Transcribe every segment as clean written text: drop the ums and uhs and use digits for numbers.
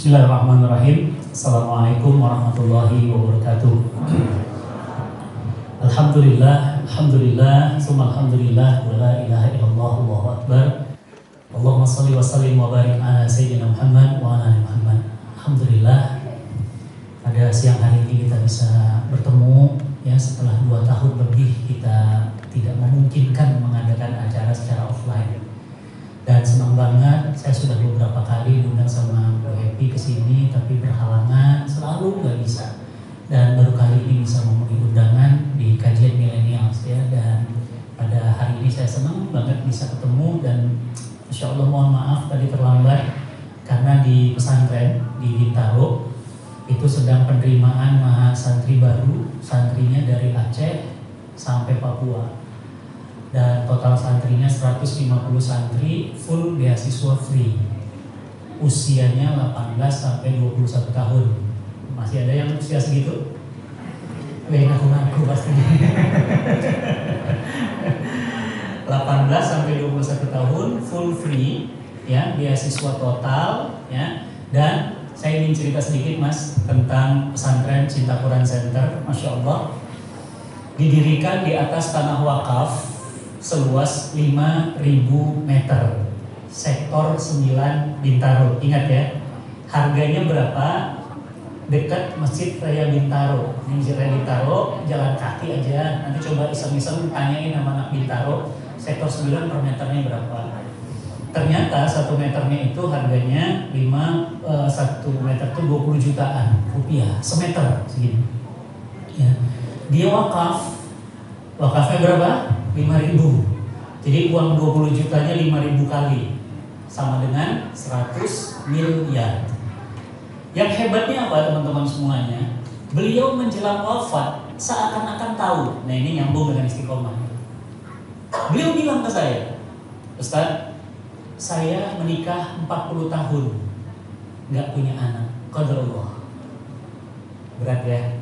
Bismillahirrahmanirrahim. Assalamualaikum warahmatullahi wabarakatuh. Alhamdulillah, summa alhamdulillah, wa la ilaha illallah, Allahu akbar. Allahumma salli wa sallim wa barik ala sayyidina Muhammad wa ala ali Muhammad. Alhamdulillah, pada siang hari ini kita bisa bertemu ya, setelah 2 tahun lebih kita tidak memungkinkan mengadakan acara secara offline. Dan senang banget, saya sudah beberapa kali diundang sama Bu Happy ke sini, tapi berhalangan, selalu nggak bisa. Dan baru kali ini bisa memenuhi undangan di kajian milenials ya. Dan pada hari ini saya senang banget bisa ketemu dan Insya Allah mohon maaf tadi terlambat karena di pesantren di Bintaro itu sedang penerimaan mahasantri baru, santrinya dari Aceh sampai Papua. Dan total santrinya 150 santri full beasiswa free. Usianya 18 sampai 21 tahun. Masih ada yang usia segitu? Ngaku-ngaku pasti. 18 sampai 21 tahun full free ya, beasiswa total ya. Dan saya ingin cerita sedikit Mas tentang pesantren Cinta Quran Center. Masya Allah, didirikan di atas tanah wakaf seluas 5.000 meter, sektor 9 Bintaro. Ingat ya, harganya berapa? Dekat Masjid Raya Bintaro. Ini Masjid Raya Bintaro, jalan kaki aja. Nanti coba iseng-iseng tanyain sama anak Bintaro, sektor 9 per meternya berapa. Ternyata 1 meternya itu harganya 1 meter itu 20 jutaan rupiah, semeter segini ya. Dia wakafnya berapa? 5.000. Jadi uang 20 jutanya 5.000 kali, sama dengan 100 miliar. Yang hebatnya apa teman-teman semuanya? Beliau menjelang wafat seakan-akan tahu. Nah ini nyambung dengan istiqomah. Beliau bilang ke saya, Ustaz, saya menikah 40 tahun gak punya anak. Qadarullah. Berat ya.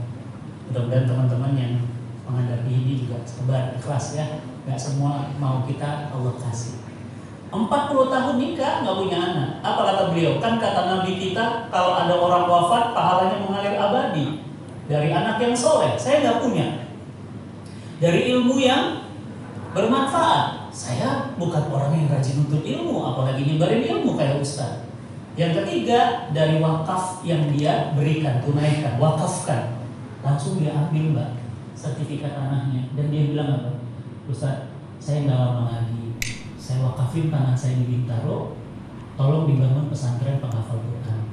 Mudah-mudahan teman-teman yang menghadapi ini juga sabar, ikhlas ya. Gak semua mau kita Allah kasih. 40 tahun nikah gak punya anak. Apa kata beliau? Kan kata Nabi kita, kalau ada orang wafat pahalanya mengalir abadi. Dari anak yang soleh, saya gak punya. Dari ilmu yang bermanfaat, saya bukan orang yang rajin untuk ilmu, apalagi nyebarin ilmu kayak Ustaz. Yang ketiga, dari wakaf yang dia berikan, tunaikan, wakafkan. Langsung dia ambil Mbak sertifikat tanahnya, dan dia bilang apa? Ustaz, saya nggak lama lagi, saya wakafin tanah saya di Bintaro, tolong dibangun pesantren penghafal Quran.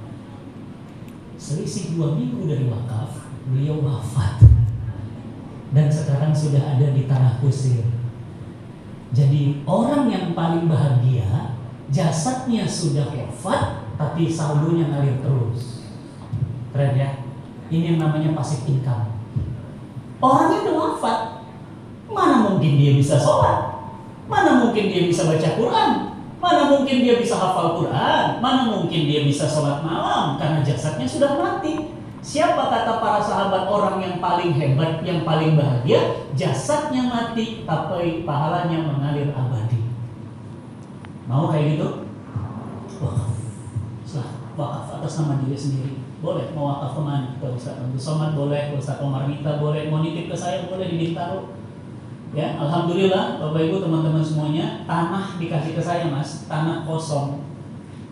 Selisih 2 minggu dari wakaf, beliau wafat, dan sekarang sudah ada di tanah kusir. Jadi orang yang paling bahagia, jasadnya sudah wafat, tapi saldonya ngalir terus. Keren ya? Ini yang namanya passive income. Orangnya udah wafat, mana mungkin dia bisa sholat, mana mungkin dia bisa baca Quran, mana mungkin dia bisa hafal Quran, mana mungkin dia bisa sholat malam, karena jasadnya sudah mati. Siapa kata para sahabat orang yang paling hebat, yang paling bahagia? Jasadnya mati, tapi pahalanya mengalir abadi. Mau kayak gitu? Wakaf atas nama diri sendiri. Boleh, mau wakaf kemana? Ke Ustaz Abdul Somad boleh, ke Ustaz Omar Mita boleh, mau nitip ke saya boleh di Bintaro. Ya, alhamdulillah Bapak Ibu teman-teman semuanya, tanah dikasih ke saya Mas, tanah kosong.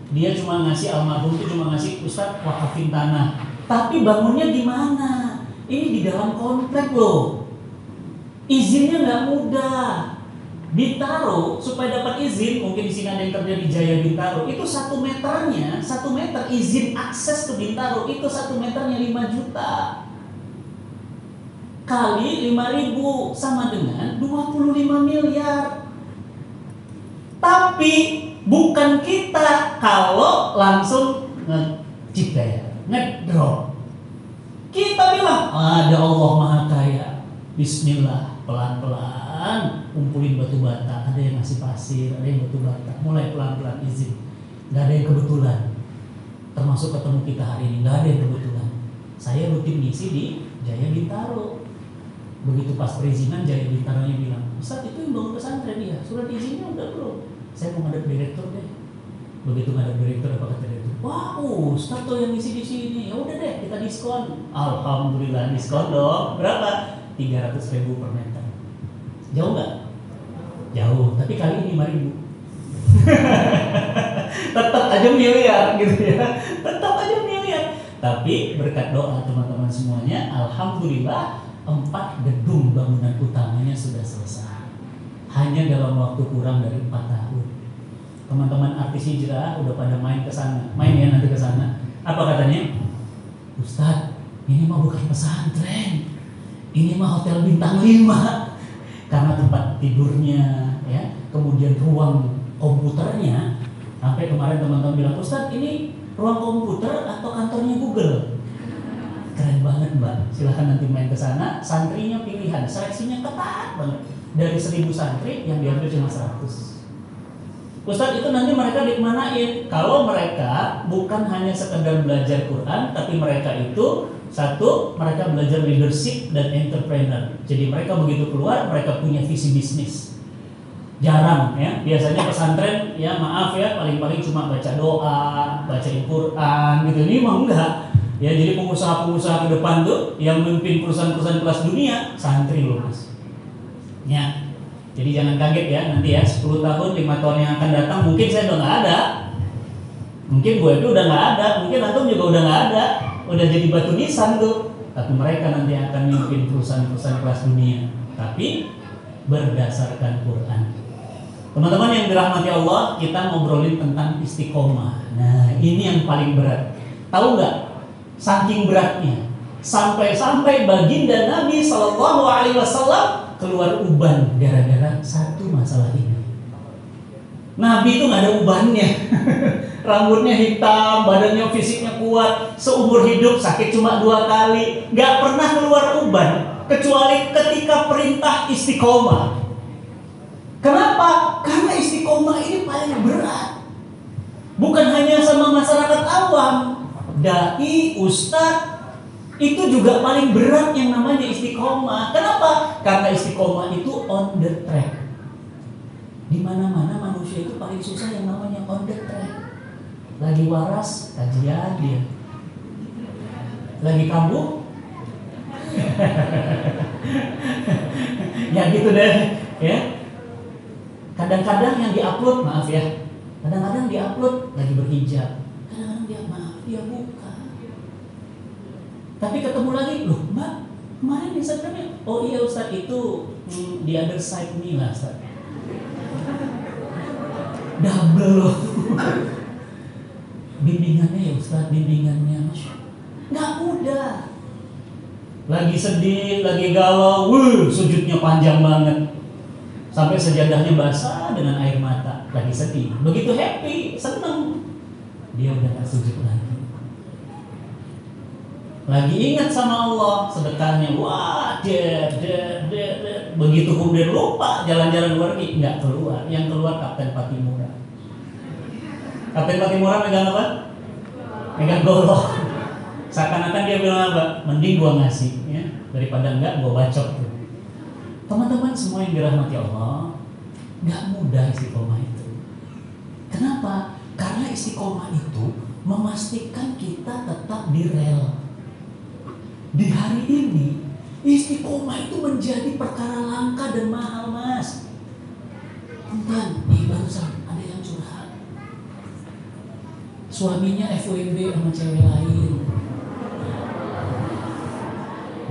Dia cuma ngasih, almarhum itu cuma ngasih, Ustaz wakafin tanah. Tapi bangunnya di mana? Ini di dalam komplek loh. Izinnya nggak mudah. Bintaro supaya dapat izin, mungkin di sini ada yang kerja di Jaya Bintaro, itu 1 meternya, 1 meter izin akses ke Bintaro itu 1 meternya 5 juta kali 5.000 sama dengan 25 miliar. Tapi bukan kita kalau langsung ngecip ya, ngedrop. Kita bilang ada Allah Maha Kaya, Bismillah, pelan-pelan kumpulin batu bata. Ada yang ngasih pasir, ada yang batu bata. Mulai pelan-pelan izin. Gak ada yang kebetulan. Termasuk ketemu kita hari ini, gak ada yang kebetulan. Saya rutin ngisi di Jaya Bintaro. Begitu pas perizinan, Jaya Bintaronya bilang, Ustaz itu yang bangun pesantren ya, surat izinnya udah belum? Saya mau ngadep direktur deh. Begitu ngadep direktur, apa kata direktur? Wah, Ustaz tuh yang ngisi di sini. Ya udah deh, kita diskon. Alhamdulillah diskon dong. Berapa? 300.000 per meter. Jauh nggak? Jauh. Tapi kali ini 5.000. Tetap aja miliar gitu ya. Tetap aja miliar. Tapi berkat doa teman-teman semuanya, alhamdulillah 4 gedung bangunan utamanya sudah selesai. Hanya dalam waktu kurang dari 4 tahun. Teman-teman artis hijrah udah pada main ke sana. Main ya nanti ke sana. Apa katanya? Ustadz, ini mah bukan pesantren. Ini mah hotel bintang 5. Karena tempat tidurnya ya, kemudian ruang komputernya, sampai kemarin teman-teman bilang, Ustadz ini ruang komputer atau kantornya Google? Keren banget Mbak, silahkan nanti main ke sana. Santrinya pilihan, seleksinya ketat banget. Dari 1.000 santri yang diambil cuma 100. Ustadz itu nanti mereka dimanain? Kalau mereka bukan hanya sekedar belajar Quran, tapi mereka itu satu, mereka belajar leadership dan entrepreneur. Jadi mereka begitu keluar, mereka punya visi bisnis. Jarang ya, biasanya pesantren ya maaf ya, paling-paling cuma baca doa, bacain Quran gitu. Ini mah enggak. Ya jadi pengusaha-pengusaha ke depan tuh yang memimpin perusahaan-perusahaan kelas dunia, santri loh Mas. Ya. Jadi jangan kaget ya, nanti ya 10 tahun, 5 tahun yang akan datang mungkin saya udah nggak ada. Mungkin gue itu udah nggak ada, mungkin antum juga udah nggak ada. Udah jadi batu nisan tuh. Tapi mereka nanti akan memimpin perusahaan-perusahaan kelas dunia. Tapi berdasarkan Quran. Teman-teman yang dirahmati Allah, kita ngobrolin tentang istiqomah. Nah ini yang paling berat. Tahu nggak? Saking beratnya. Sampai-sampai baginda Nabi SAW keluar uban gara-gara satu masalah ini. Nabi itu nggak ada ubannya, rambutnya hitam, badannya fisiknya kuat, seumur hidup sakit cuma 2 kali, nggak pernah keluar uban kecuali ketika perintah istiqomah. Kenapa? Karena istiqomah ini paling berat. Bukan hanya sama masyarakat awam, dai, ustadz, itu juga paling berat yang namanya istiqomah. Kenapa? Karena istiqomah itu on the track. Di mana-mana manusia itu paling susah yang namanya on the track. Lagi waras, kajian dia. Lagi kambuh, ya gitu deh, ya. Kadang-kadang yang diupload, maaf ya. Kadang-kadang diupload lagi berhijab. Kadang-kadang dia maaf, dia buka. Tapi ketemu lagi, loh Mbak, kemarin Instagramnya, oh iya Ustadz itu the other side nih lah Ustadz. Double loh. Bimbingannya ya Ustadz, bimbingannya nggak mudah. Lagi sedih, lagi galau, sujudnya panjang banget. Sampai sejadahnya basah dengan air mata. Lagi sedih, begitu happy, seneng, dia udah gak sujud lagi. Lagi ingat sama Allah, sedekahnya, wah, begitu kemudian lupa jalan-jalan luar negeri, nggak keluar. Yang keluar Kapten Patimura. Kapten Patimura megang apa? Megang golok. Seakan-akan dia bilang apa? Mending gua ngasih, ya, daripada enggak gua bacok tuh. Teman-teman semua yang dirahmati Allah, nggak mudah istiqomah itu. Kenapa? Karena istiqomah itu memastikan kita tetap di rel. Di hari ini, istiqomah itu menjadi perkara langka dan mahal, Mas. Teman, nih barusan ada yang curhat. Suaminya FWB sama cewek lain.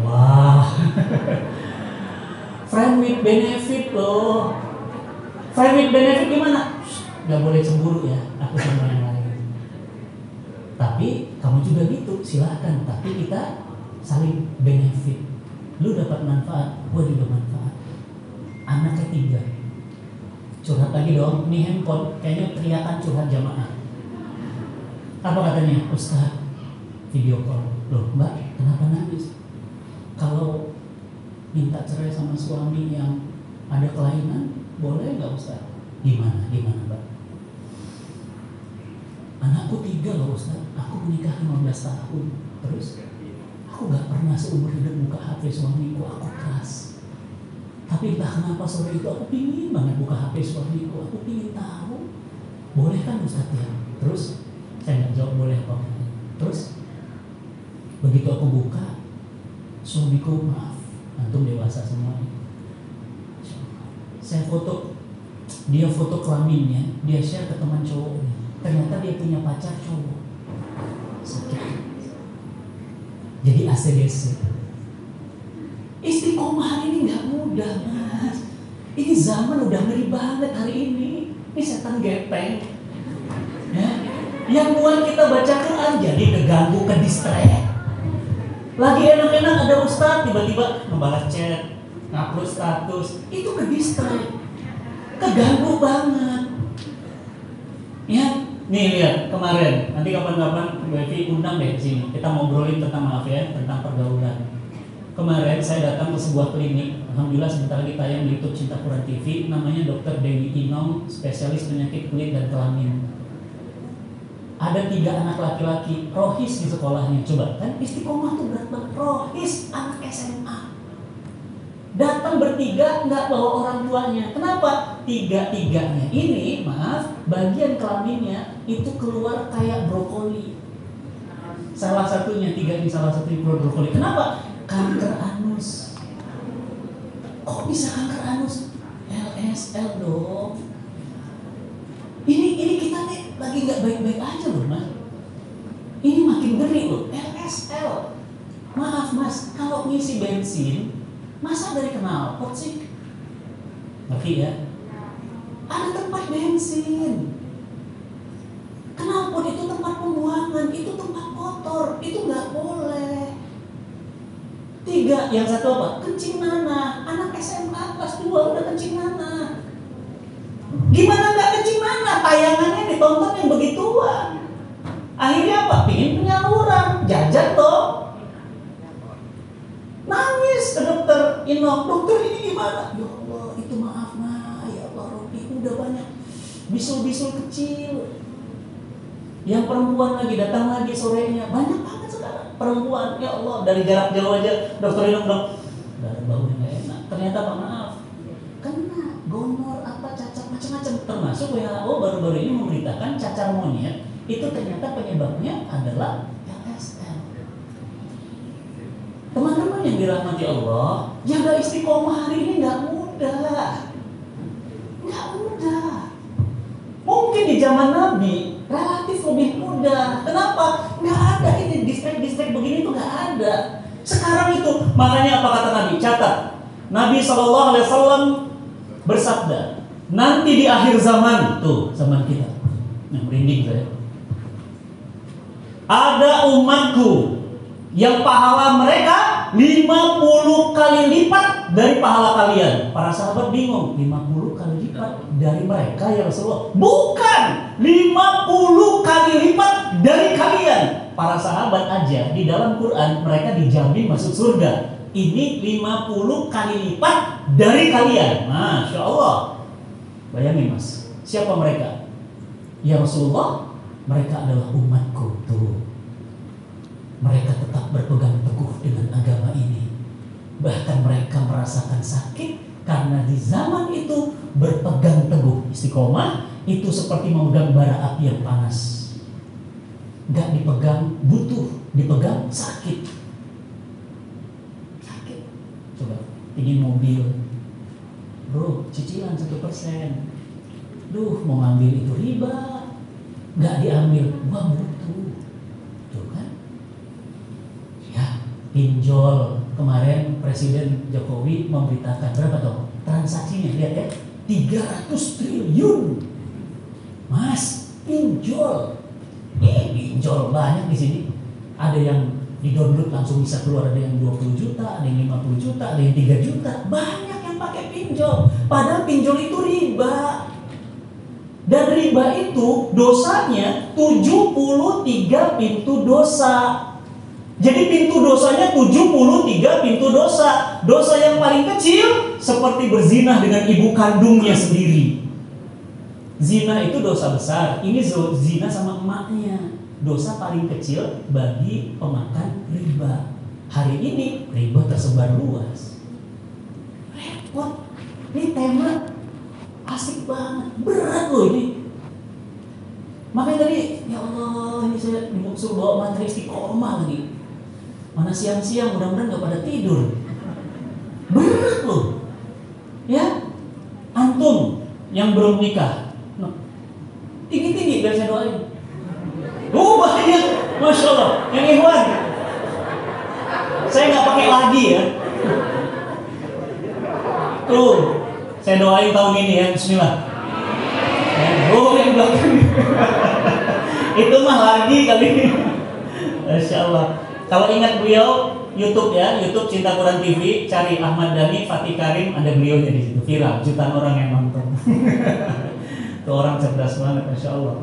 Wah. Friend with benefit loh. Friend with benefit gimana? Gak boleh cemburu ya, aku sama yang lain. Tapi kamu juga gitu, silahkan. Tapi kita saling benefit. Lu dapat manfaat, gua juga manfaat. Anak ketiga curhat lagi dong, ini handphone kayaknya teriakan curhat jamaah. Apa katanya? Ustaz, video call. Loh Mbak, kenapa nangis? Kalau minta cerai sama suami yang ada kelainan, boleh nggak Ustaz? Gimana Mbak? Anakku 3 loh Ustaz, aku menikah 15 tahun. Terus aku gak pernah seumur hidup buka HP suamiku, aku keras. Tapi entah kenapa sore itu aku pingin banget buka HP suamiku, aku pingin tahu. Boleh kan Ustaz ya? Terus Saya nggak jawab, boleh kok. Terus begitu aku buka, suamiku, maaf, antum dewasa semua. Saya foto, dia foto kelaminnya, dia share ke teman cowoknya. Ternyata dia punya pacar cowok. Sakit. Jadi ACDC. Istiqomah hari ini nggak mudah, Mas. Ini zaman udah ngeri banget hari ini. Ini setan gepeng. Ya. Yang buat kita baca Quran jadi keganggu, ke distract. Lagi enak-enak ada ustaz tiba-tiba ngebalas chat, ngupload status, itu ke distract. Keganggu banget. Ya, nih lihat kemarin, nanti kapan-kapan Bu Evi undang deh ke sini. Kita ngobrolin tentang, maaf ya, tentang pergaulan. Kemarin saya datang ke sebuah klinik, alhamdulillah sebentar lagi tayang di YouTube Cinta Quran TV, namanya Dr. Dewi Inong, spesialis penyakit kulit dan kelamin. Ada 3 anak laki-laki, rohis di sekolahnya. Coba, kan istiqomah tuh berat banget. Rohis, anak SMA. Datang bertiga, nggak bawa orang tuanya. Kenapa? 3-3-nya ini, maaf, bagian kelaminnya itu keluar kayak brokoli. Salah satunya, 3 ini salah satunya keluar brokoli. Kenapa? Kanker anus. Kok bisa kanker anus? LSL dong. Ini kita nih lagi nggak baik-baik aja loh, Mas. Ini makin ngeri loh. LSL. Maaf Mas, kalau ngisi bensin, masa dari knalpot sih? Ngerti ya? Ada tempat bensin. Knalpot itu tempat pembuangan, itu tempat kotor, itu nggak boleh. 3, yang satu apa? Kencing nanah. Anak SMA kelas 2 udah kencing nanah. Gimana nggak kencing nanah? Tayangannya ditonton yang begituan. Akhirnya apa? Pingin penyaluran, jajan dong. Nangis ke dokter Inong, dokter ini gimana? Ya Allah, itu maaf mah, ya Allah, Robi udah banyak bisul-bisul kecil. Yang perempuan lagi datang lagi sorenya, banyak banget sekarang perempuan. Ya Allah, dari jarak jauh aja dokter Inong dong, dari baunya nggak enak. Ternyata Pak, maaf, kena gonor apa cacar macam-macam. Termasuk WHO baru-baru ini memberitakan cacar monyet itu ternyata penyebabnya adalah LSL. Teman-teman yang dirahmati Allah, jaga istiqomah hari ini nggak mudah. Nggak mudah. Mungkin di zaman Nabi relatif lebih mudah. Kenapa? Nggak ada ini distrik-distrik begini tuh nggak ada. Sekarang itu, makanya apa kata Nabi? Catat. Nabi SAW bersabda, nanti di akhir zaman, tuh zaman kita, nah merinding saya, ada umatku yang pahala mereka 50 kali lipat dari pahala kalian. Para sahabat bingung, 50 kali lipat dari mereka ya Rasulullah? Bukan, 50 kali lipat dari kalian. Para sahabat aja di dalam Quran mereka dijamin masuk surga. Ini 50 kali lipat dari kalian. Masya Allah. Bayangin Mas, siapa mereka? Ya Rasulullah, mereka adalah umatku tuh. Mereka tetap berpegang teguh dengan agama ini. Bahkan mereka merasakan sakit karena di zaman itu berpegang teguh. Istiqomah itu seperti memegang bara api yang panas. Gak dipegang butuh, dipegang sakit. Sakit. Coba, ingin mobil, bro, cicilan 1%. Duh, mau ngambil itu riba, gak diambil, gua butuh. Tuh kan? Ya, pinjol. Kemarin Presiden Jokowi memberitakan berapa tuh transaksinya, lihat ya, 300 triliun. Mas, pinjol. Pinjol banyak di sini. Ada yang di-download langsung bisa keluar, ada yang 20 juta, ada yang 50 juta, ada yang 3 juta. Banyak yang pakai pinjol. Padahal pinjol itu riba. Dan riba itu dosanya 73 pintu dosa. Jadi pintu dosanya 73 pintu dosa. Dosa yang paling kecil seperti berzina dengan ibu kandungnya sendiri. Zina itu dosa besar. Ini zina sama emaknya. Dosa paling kecil bagi pemakan riba. Hari ini riba tersebar luas. Repot. Ini tema asik banget. Berat loh ini. Makanya tadi, ya Allah, ini saya disuruh bawa materi istiqomah lagi. Mana siang-siang, mudah-mudahan gak pada tidur. Berat loh. Ya, antum yang belum nikah, tinggi-tinggi biar saya doain. Oh banyak, Masya Allah. Yang ikhwan, saya gak pakai lagi ya. Tuh, saya doain tahun ini ya, bismillah. Oh, yang belakang. Itu mah lagi kali. Masya Allah. Kalau ingat beliau, YouTube ya, YouTube Cinta Quran TV, cari Ahmad Dhani, Fatih Karim, ada beliaunya di situ, viral, jutaan orang yang nonton. Itu orang cerdas banget, Masya Allah.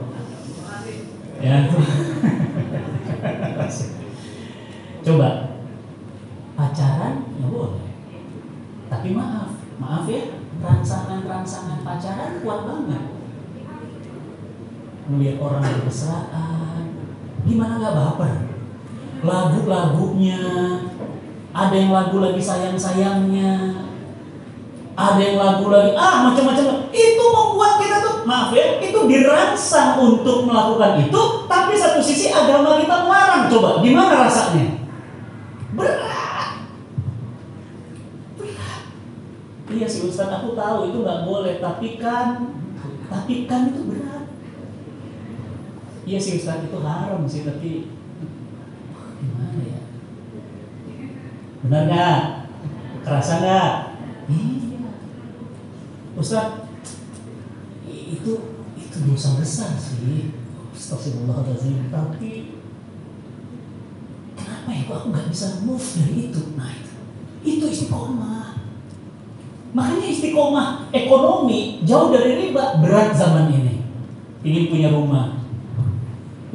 Ya. Coba pacaran ya boleh, tapi maaf ya, rangsangan pacaran kuat banget. Melihat orang bermesraan, gimana nggak baper? Lagu-lagunya, ada yang lagu lagi sayang-sayangnya, ada yang lagu lagi macam-macam. Itu membuat kita tuh, maaf ya, itu dirangsang untuk melakukan itu, tapi satu sisi agama kita melarang. Coba, gimana rasanya? Berat. Iya sih Ustaz, aku tahu itu nggak boleh, tapi kan itu berat. Iya sih Ustaz, itu haram sih, tapi gimana ya? Benar nggak? Kerasa nggak? Iya. Ustaz, itu dosa besar sih. Astagfirullahaladzim. Tapi kenapa ya kok aku nggak bisa move dari itu? Nah itu istiqomah. Makanya istiqomah ekonomi jauh dari riba, berat zaman ini. Ingin punya rumah.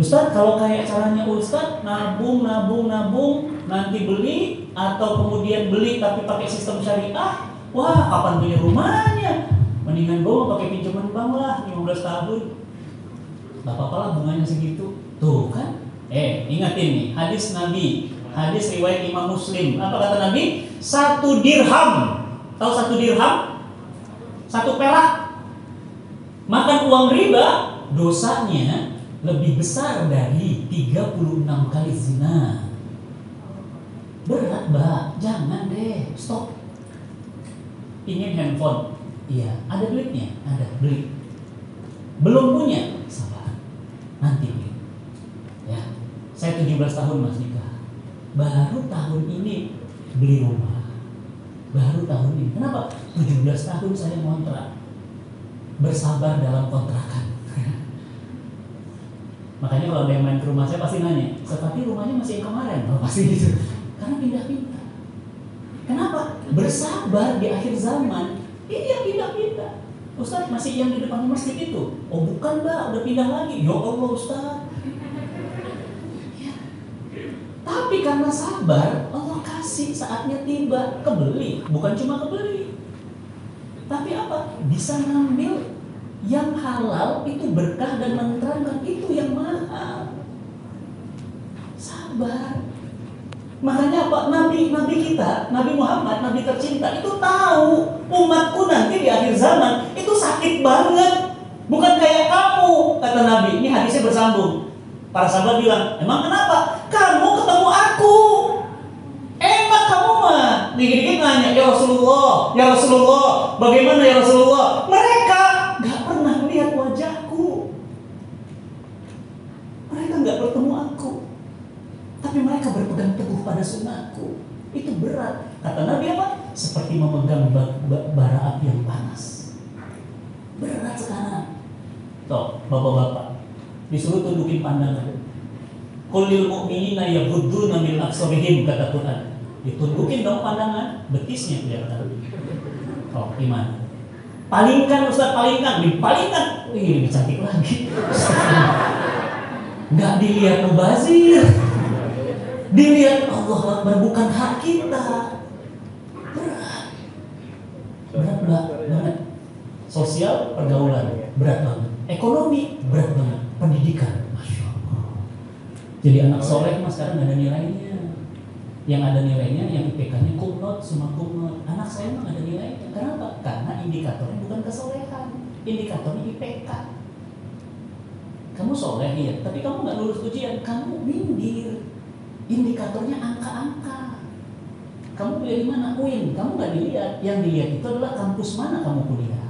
Ustaz, kalau kayak caranya Ustaz, nabung, nanti beli, atau kemudian beli tapi pakai sistem syariah, wah kapan punya rumahnya? Mendingan gue pakai pinjaman bank lah, 15 tahun. Gak apa-apa lah bunganya segitu. Tuh kan? Ingatin nih, hadis Nabi, hadis riwayat Imam Muslim. Apa kata Nabi? 1 dirham. Tahu 1 dirham? 1 perak. Makan uang riba, dosanya lebih besar dari 36 kali zina. Berat Mbak, jangan deh, stop. Ingin handphone? Iya, ada duitnya, ada, beli. Belum punya? Sabar, nanti beli. Ya, saya 17 tahun Mas nikah. Baru tahun ini beli rumah. Baru tahun ini. Kenapa? 17 tahun saya ngontrak. Bersabar dalam kontrakan. Makanya kalau ada yang main ke rumah saya pasti nanya, seperti rumahnya masih yang kemarin? Oh, pasti gitu. Karena pindah-pindah. Kenapa? Bersabar di akhir zaman. Iya, pindah-pindah. Ustaz, masih yang di depan masjid itu? Oh bukan Mbak, udah pindah lagi. Ya Allah Ustaz. Ya. Tapi karena sabar, Allah kasih saatnya tiba, kebeli. Bukan cuma kebeli, tapi apa? Bisa ngambil yang halal, itu berkah dan menerangkan, itu yang mahal. Sabar. Makanya apa? Nabi kita, Nabi Muhammad, Nabi tercinta itu tahu umatku nanti di akhir zaman itu sakit banget. Bukan kayak kamu, kata Nabi. Ini hadisnya bersambung. Para sahabat bilang, emang kenapa? Kamu ketemu aku. Emang kamu mah dikit-dikit nanya, ya Rasulullah, bagaimana ya Rasulullah? Mereka gak pernah melihat wajahku. Mereka gak bertemu aku. Tapi mereka berpegang teguh pada sunnahku. Itu berat. Kata Nabi apa? Seperti memegang bara api yang panas. Berat sekarang. Tuh, bapak-bapak, disuruh tundukin pandangan. Qulil mu'minina yaghudduna min absarihim, kata Quran. Ditundukin dong pandangan, betisnya kelihatan. Oh, gimana? Palingkan Ustaz, palingkan, dipalingkan. Wih, lebih cantik lagi. Nggak dilihat mubazir, dilihat Allah Akbar, bukan hak kita. Berat banget. Sosial, pergaulan, berat banget. Ekonomi, berat banget. Pendidikan, Masya Allah. Jadi anak soleh mas sekarang nggak ada nilainya. Yang ada nilainya, yang IPK-nya kumlot, summa kumlot. Anak saya memang ada nilainya. Kenapa? Karena indikatornya bukan kesolehan, indikatornya IPK. Kamu soleh ya, tapi kamu nggak lulus ujian, kamu minggir. Indikatornya angka-angka. Kamu kuliah di mana? UIN. Kamu nggak dilihat. Yang dilihat itu adalah kampus mana kamu kuliah.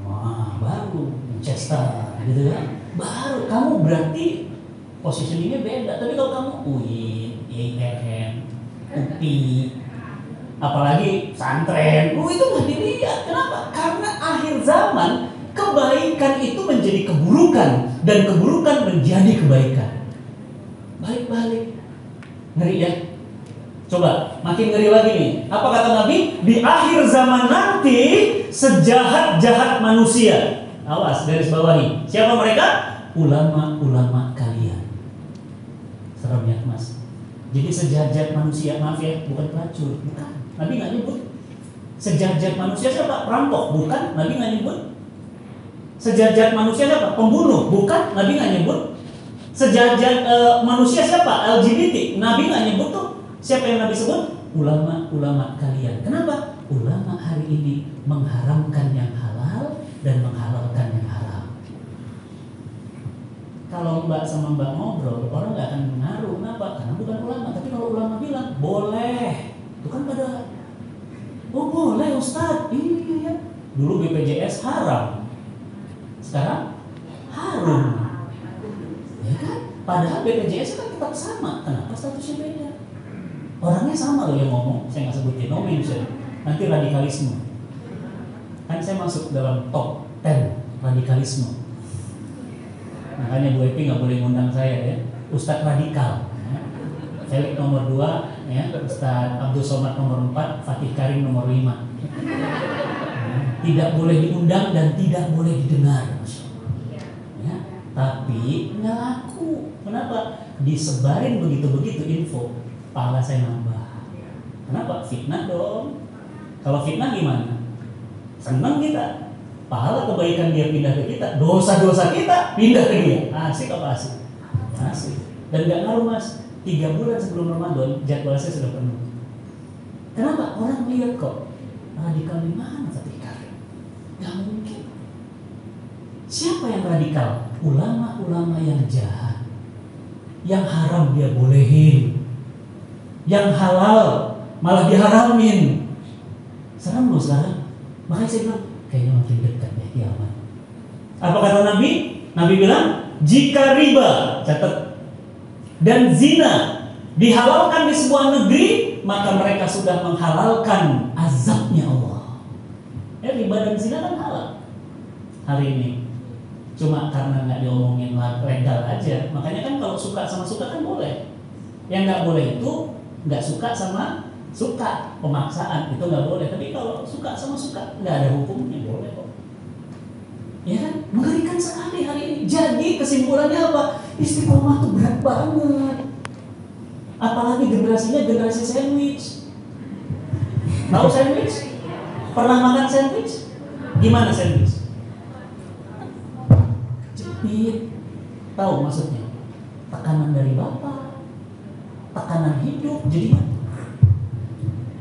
Wah, baru Manchester, gitu ya. Baru kamu berarti positioningnya beda. Tapi kalau kamu UIN, IAIN, UPI, apalagi pesantren, itu nggak dilihat. Kenapa? Karena akhir zaman kebaikan itu menjadi keburukan dan keburukan menjadi kebaikan. Balik-balik, ngeri ya. Coba makin ngeri lagi nih. Apa kata Nabi? Di akhir zaman nanti sejahat-jahat manusia. Awas, garis bawahi. Siapa mereka? Ulama-ulama kalian. Serem ya mas. Jadi sejahat-jahat manusia, maaf ya, bukan pelacur, bukan. Nabi nggak nyebut. Sejahat-jahat manusia siapa? Perampok, bukan. Nabi nggak nyebut. Sejahat-jahat manusia siapa? Pembunuh, bukan. Nabi nggak nyebut. Sejahat-jahat manusia siapa? LGBT. Nabi nggak nyebut tuh. Siapa yang Nabi sebut? Ulama-ulama kalian. Kenapa? Ulama hari ini mengharamkan yang halal dan menghalalkan yang haram. Kalau mbak sama mbak ngobrol, orang nggak akan mengaruh. Kenapa? Karena bukan ulama. Tapi kalau ulama bilang boleh, itu kan pada oh boleh Ustadz. Iya. Dulu BPJS haram, sekarang harum. Ya kan? Padahal BPJS kan tetap sama. Kenapa statusnya beda? Orangnya sama loh yang ngomong. Saya nggak sebutin, no mention. Nanti radikalisme. Kan saya masuk dalam top 10 radikalisme. Makanya Bu Epi nggak boleh ngundang saya ya. Ustadz radikal. Felix nomor 2, ya. Ustadz Abdul Somad nomor 4, Fatih Karim nomor 5. Tidak boleh diundang dan tidak boleh didengar. Ya. Tapi nggak laku. Kenapa? Disebarin begitu-begitu info. Pahala saya nambah. Kenapa? Fitnah dong. Kalau fitnah gimana? Senang kita. Pahala kebaikan dia pindah ke kita, dosa-dosa kita pindah ke dia. Asik apa asik? Asik. Dan gak ngaruh mas. 3 bulan sebelum Ramadan jadwal saya sudah penuh. Kenapa? Orang lihat kok radikal di mana ketika? Gak mungkin. Siapa yang radikal? Ulama-ulama yang jahat. Yang haram dia bolehin. Yang halal malah diharamin. Serem loh sekarang. Makanya saya bilang kayaknya makin dekat ya kiamat. Apa kata Nabi? Nabi bilang jika riba, catat, dan zina dihalalkan di sebuah negeri, maka mereka sudah menghalalkan azabnya Allah. Ya, riba dan zina kan halal hari ini. Cuma karena nggak diomongin legal aja. Makanya kan kalau suka sama suka kan boleh. Yang nggak boleh itu nggak suka sama suka, pemaksaan itu nggak boleh. Tapi kalau suka sama suka nggak ada hukumnya, boleh kok. Ya kan? Mengerikan sekali hari ini. Jadi kesimpulannya apa? Istiqomah tuh berat banget. Apalagi generasinya generasi sandwich. Tahu sandwich? Pernah makan sandwich? Gimana sandwich? Jepit. Tahu maksudnya? Tekanan dari bapak, tekanan hidup. Jadi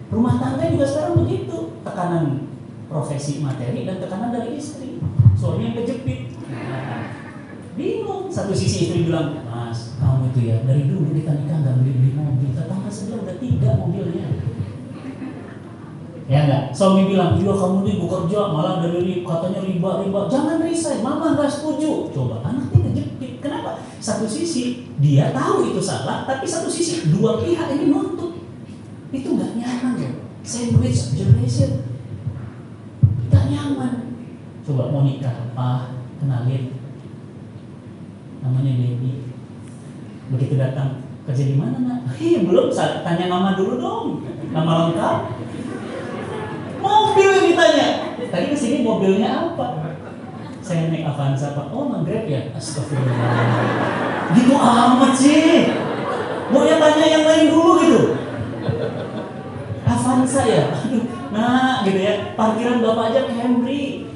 rumah tangga juga sekarang begitu, tekanan profesi materi dan tekanan dari istri. Suami yang kejepit. Bingung. Satu sisi istri bilang, mas, kamu itu ya dari dulu kita nikah nggak beli mobil, tetangga sebelah udah 3 mobilnya. Ya enggak? Suami bilang, iya kamu nih bekerja malah dari katanya riba. Jangan resign, mama nggak setuju. Coba anaknya kejepit. Kenapa? Satu sisi dia tahu itu salah, tapi satu sisi dua pihak ini nuntut. Itu nggak nyaman ya. Sandwich generation nggak nyaman. Coba mau nikah, Pak, kenalin, namanya Debbie. Begitu datang, kerja di mana nak? Belum, tanya nama dulu dong, nama lengkap. Mobil yang ditanya. Tadi kesini mobilnya apa? Saya naik Avanza Pak. Oh, Grab ya? Astagfirullah. Gitu amat sih. Mau tanya yang lain dulu gitu. Avanza ya? Aduh, nah gitu ya. Parkiran bapak aja Camry.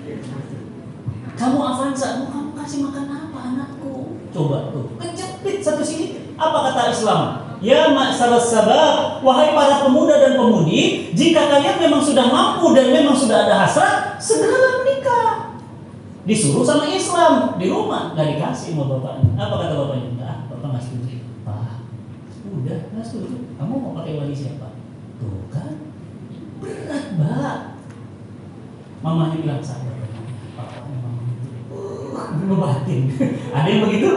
Kamu Avanza, mau kamu kasih makan apa anakku? Coba tuh, kejepit satu sini. Apa kata Islam? Ya ma'saras sabab, wahai para pemuda dan pemudi, jika kalian memang sudah mampu dan memang sudah ada hasrat, segeralah menikah. Disuruh sama Islam di rumah, nggak dikasih sama bapaknya. Apa kata bapaknya? Enggak, bapak nggak setuju. Pak, udah nggak setuju. Kamu mau pakai wali siapa? Tuh kan, berat mbak. Mamanya bilang sabar, Pak, memang ngebatin. Ada yang begitu?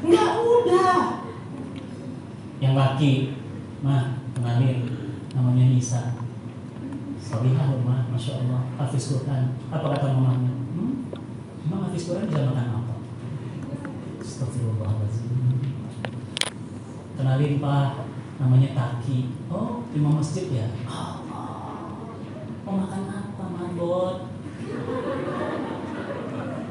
Nggak mudah. Yang laki, mah kenalin, namanya Nisa. Salihah loh mah, masya Allah, hafiz Quran. Apa kata mamanya? Emang hafiz Quran bisa makan apa? Astagfirullahaladzim. Kenalin Pak, namanya Taki. Oh, imam masjid ya? Mau makan apa, marbot?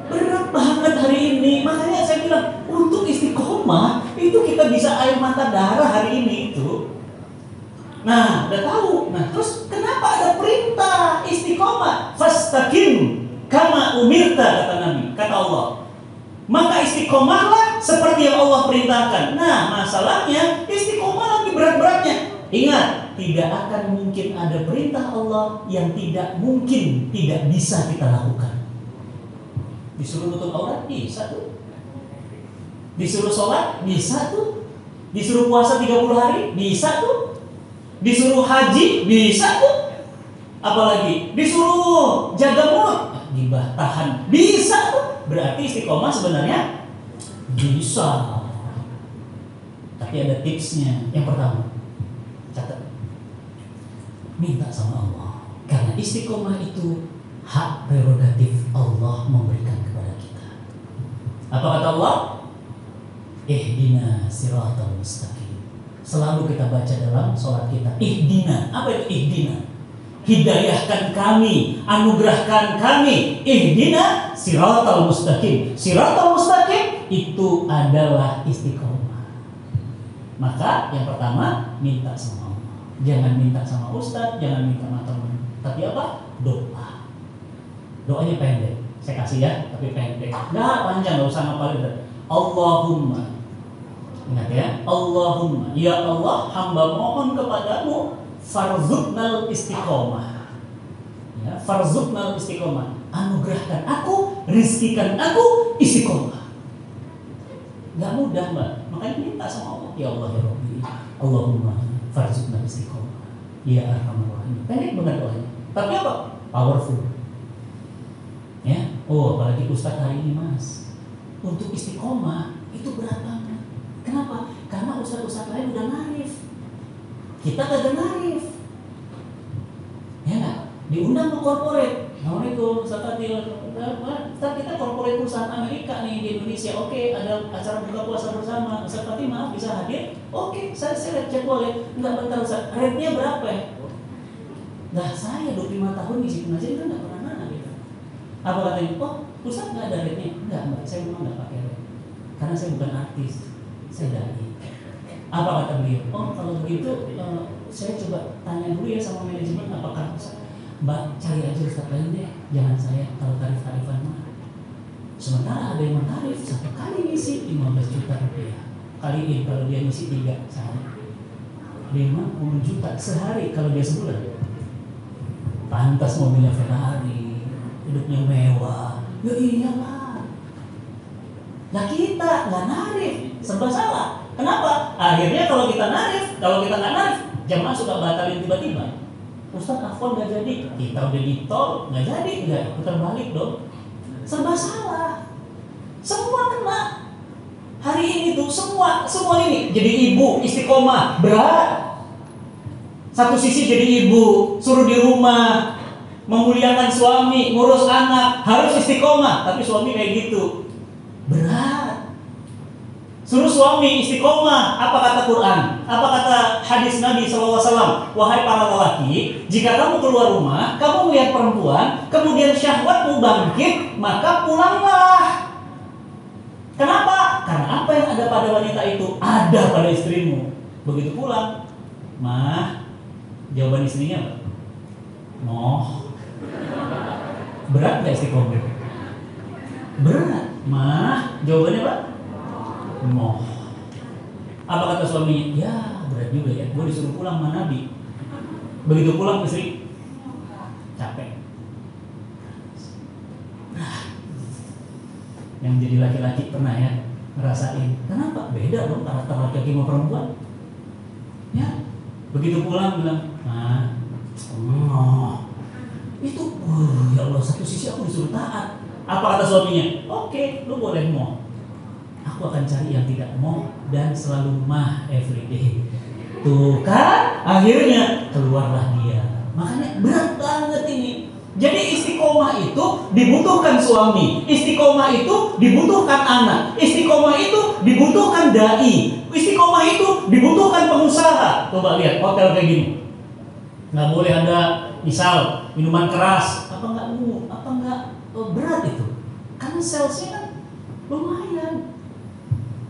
Berat banget hari ini. Makanya saya bilang, untuk istiqomah itu kita bisa air mata darah hari ini itu. Nah, udah tahu. Nah, terus kenapa ada perintah istiqomah? Fastaqim kama umirta, kata Nabi, kata Allah. Maka istiqomahlah seperti yang Allah perintahkan. Nah, masalahnya istiqomah lagi berat-beratnya. Ingat, tidak akan mungkin ada perintah Allah yang tidak mungkin tidak bisa kita lakukan. Disuruh nutup aurat bisa tuh. Disuruh sholat bisa tuh. Disuruh puasa 30 hari bisa tuh. Disuruh haji bisa tuh. Apalagi disuruh jaga mulut, gibah tahan bisa tuh. Berarti istiqomah sebenarnya bisa. Tapi ada tipsnya. Yang pertama, catat, minta sama Allah. Karena istiqomah itu hak prerogatif Allah memberikan kepada kita. Apa kata Allah? Ihdina siratal mustaqim. Selalu kita baca dalam sholat kita, ihdina. Apa itu ihdina? Hidayahkan kami, anugerahkan kami. Ihdina siratal mustaqim. Siratal mustaqim itu adalah istiqomah. Maka yang pertama, minta sama Allah. Jangan minta sama ustadz, jangan minta sama teman. Tapi apa? Doa. Doanya pendek. Saya kasih ya, tapi pendek. Nggak panjang, nggak usah ngapalin. Allahumma, ingat ya, Allahumma, ya Allah, hamba mohon kepadamu, farzuqnal istiqomah. Ya, farzuqnal istiqomah. Anugerahkan aku, rizkikan aku istiqomah. Gak mudah mbak, makanya minta sama Allah. Ya Allah ya Rabbi, Allahumma farzuqnal istiqomah. Ya Arhamar Rahimin. Pendek banget doanya. Tapi apa? Powerful. Ya, oh apalagi Ustadz hari ini mas, untuk istiqomah itu berat banget. Kenapa? Karena ustadz-ustadz lain udah narif, kita kagak narif. Ya nggak? Diundang ke korporat. Assalamualaikum, Ustadz Adil. Ustadz kita korporat perusahaan Amerika nih di Indonesia. Oke, ada acara buka puasa bersama. Ustadz Fatih maaf bisa hadir? Oke, saya lihat jadwal ya. Enggak bentar Ustadz, rate-nya berapa ya? Nah saya 25 tahun di situ aja kan nggak pernah nanya gitu. Apa katanya? Oh, Ustadz nggak ada rate-nya? Enggak mbak, saya memang nggak pakai rate. Karena saya bukan artis, saya dai. Apa kata beliau? Oh kalau begitu saya coba tanya dulu ya sama manajemen, apakah mbak cari aja ustadz lain deh, jangan saya kalau tarif-tarifan mah. Sementara ada yang mentarif satu kali ngisi 15 juta rupiah, kaliin kalau dia ngisi 3 sehari 50 juta sehari kalau dia sebulan. Pantas mobilnya Ferrari, hidupnya mewah. Ya iyalah. Nah kita nggak narif, serba salah. Kenapa? Akhirnya kalau kita narif, kalau kita nggak narif, jamaah suka batalin tiba-tiba. Ustadz Afwan nggak jadi, kita udah di tol nggak jadi, nggak putar balik dong. Serba salah, semua kena. Hari ini tuh semua ini jadi ibu istiqomah berat. Satu sisi jadi ibu, suruh di rumah, memuliakan suami, ngurus anak, harus istiqomah. Tapi suami kayak gitu, berat. Suruh suami istiqomah, apa kata Quran? Apa kata hadis Nabi SAW? Wahai para lelaki, jika kamu keluar rumah, kamu melihat perempuan, kemudian syahwatmu bangkit, maka pulanglah. Kenapa? Karena apa yang ada pada wanita itu ada pada istrimu. Begitu pulang, mah, jawaban istrinya apa? Moh. Berat gak istiqomah? Berat. Mah, jawabannya apa? Moh. Apa kata suaminya? Ya berat juga ya, gue disuruh pulang sama Nabi. Begitu pulang istri capek. laki-laki pernah ya ngerasain. Kenapa? Beda dong karakter laki-laki sama perempuan. Ya, begitu pulang bilang, nah, itu, ya Allah, satu sisi aku disuruh taat. Apa kata suaminya? Oke, lu boleh mau. Aku akan cari yang tidak mau dan selalu mah everyday. Tuh kan, akhirnya keluarlah dia. Makanya berat banget ini. Jadi istiqomah itu dibutuhkan suami, istiqomah itu dibutuhkan anak, istiqomah itu dibutuhkan dai, istiqomah itu dibutuhkan pengusaha. Coba lihat hotel kayak gini, nggak boleh ada misal minuman keras, apa nggak berat itu, karena salesnya kan lumayan,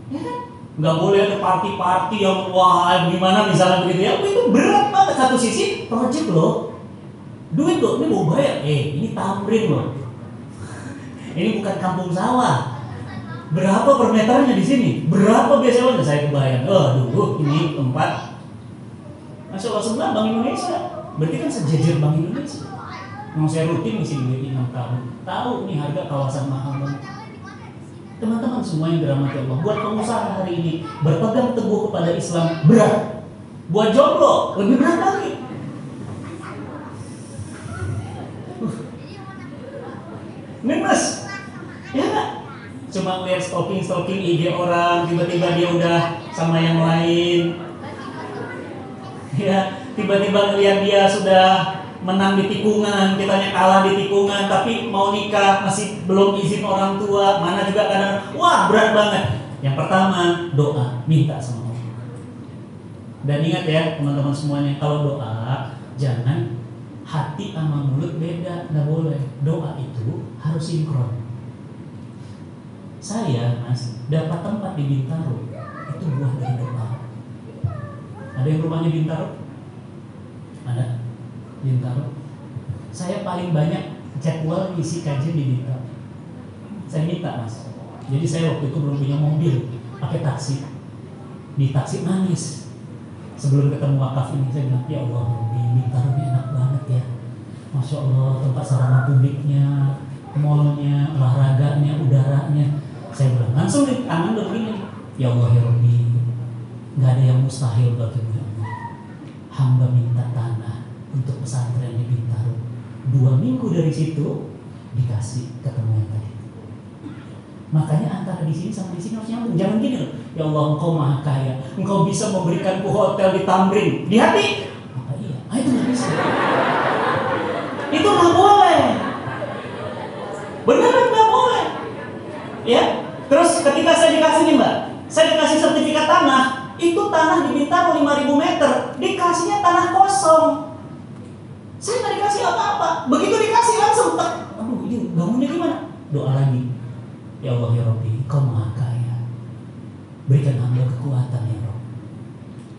ya kan? Nggak boleh ada party-party yang wah gimana misalnya begitu ya, itu berat banget. Satu sisi project loh. Duit loh, ini mau bayar. Ini Tamrin loh. Ini bukan kampung sawah. Berapa per meternya di sini? Berapa biasanya saya kebayang? Dulu ini tempat. Masya Allah, sebelah Bank Indonesia. Berarti kan sejajar Bank Indonesia. Yang saya rutin di sini 6 tahun. Tahu nih harga kawasan mahal banget. Teman-teman semua yang dirahmati Allah, buat pengusaha hari ini berpegang teguh kepada Islam berat. Buat jomblo lebih berat lagi. Minus, ya nggak? Cuma lihat stalking IG orang, tiba-tiba dia udah sama yang lain, ya tiba-tiba ngeliat dia sudah menang di tikungan, kitanya kalah di tikungan, tapi mau nikah masih belum izin orang tua, mana juga kadang, wah berat banget. Yang pertama doa, minta sama Allah. Dan ingat ya teman-teman semuanya, kalau doa jangan hati sama mulut beda, nggak boleh. Doa itu harus sinkron. Saya mas dapat tempat di Bintaro itu buah dari doa. Ada yang rumahnya Bintaro? Ada Bintaro. Saya paling banyak jadwal isi kajian di Bintaro. Saya minta mas. Jadi saya waktu itu belum punya mobil, pakai taksi. Di taksi nangis. Sebelum ketemu wakaf ini saya bilang, ya Allah, di Bintaro ini enak banget ya. Masya Allah, tempat sarana publiknya, mallnya, olahraganya, udaranya. Saya bilang, langsung di tangan udah begini. Ya Allah ya Rabbi, gak ada yang mustahil bagimu ya Allah. Hamba minta tanah untuk pesantren di Bintaro. 2 minggu dari situ dikasih ketemu yang tadi. Makanya antara di sini sama di sini harus nyambung. Jangan gini loh. Ya Allah, Engkau maha kaya, Engkau bisa memberikanku hotel di Tamrin. Di hati? Maka iya. Itu nggak bisa. Itu nggak boleh. Benar nggak boleh. Ya. Terus ketika saya dikasih nih mbak, saya dikasih sertifikat tanah. Itu tanah di Bintaro 5.000 meter. Dikasihnya tanah kosong. Saya nggak dikasih apa-apa. Begitu dikasih langsung. Aduh, ini bangunnya gimana? Doa lagi. Ya Allah ya Rabbi, Kau maha kaya, berikan hamba kekuatan ya Rabb.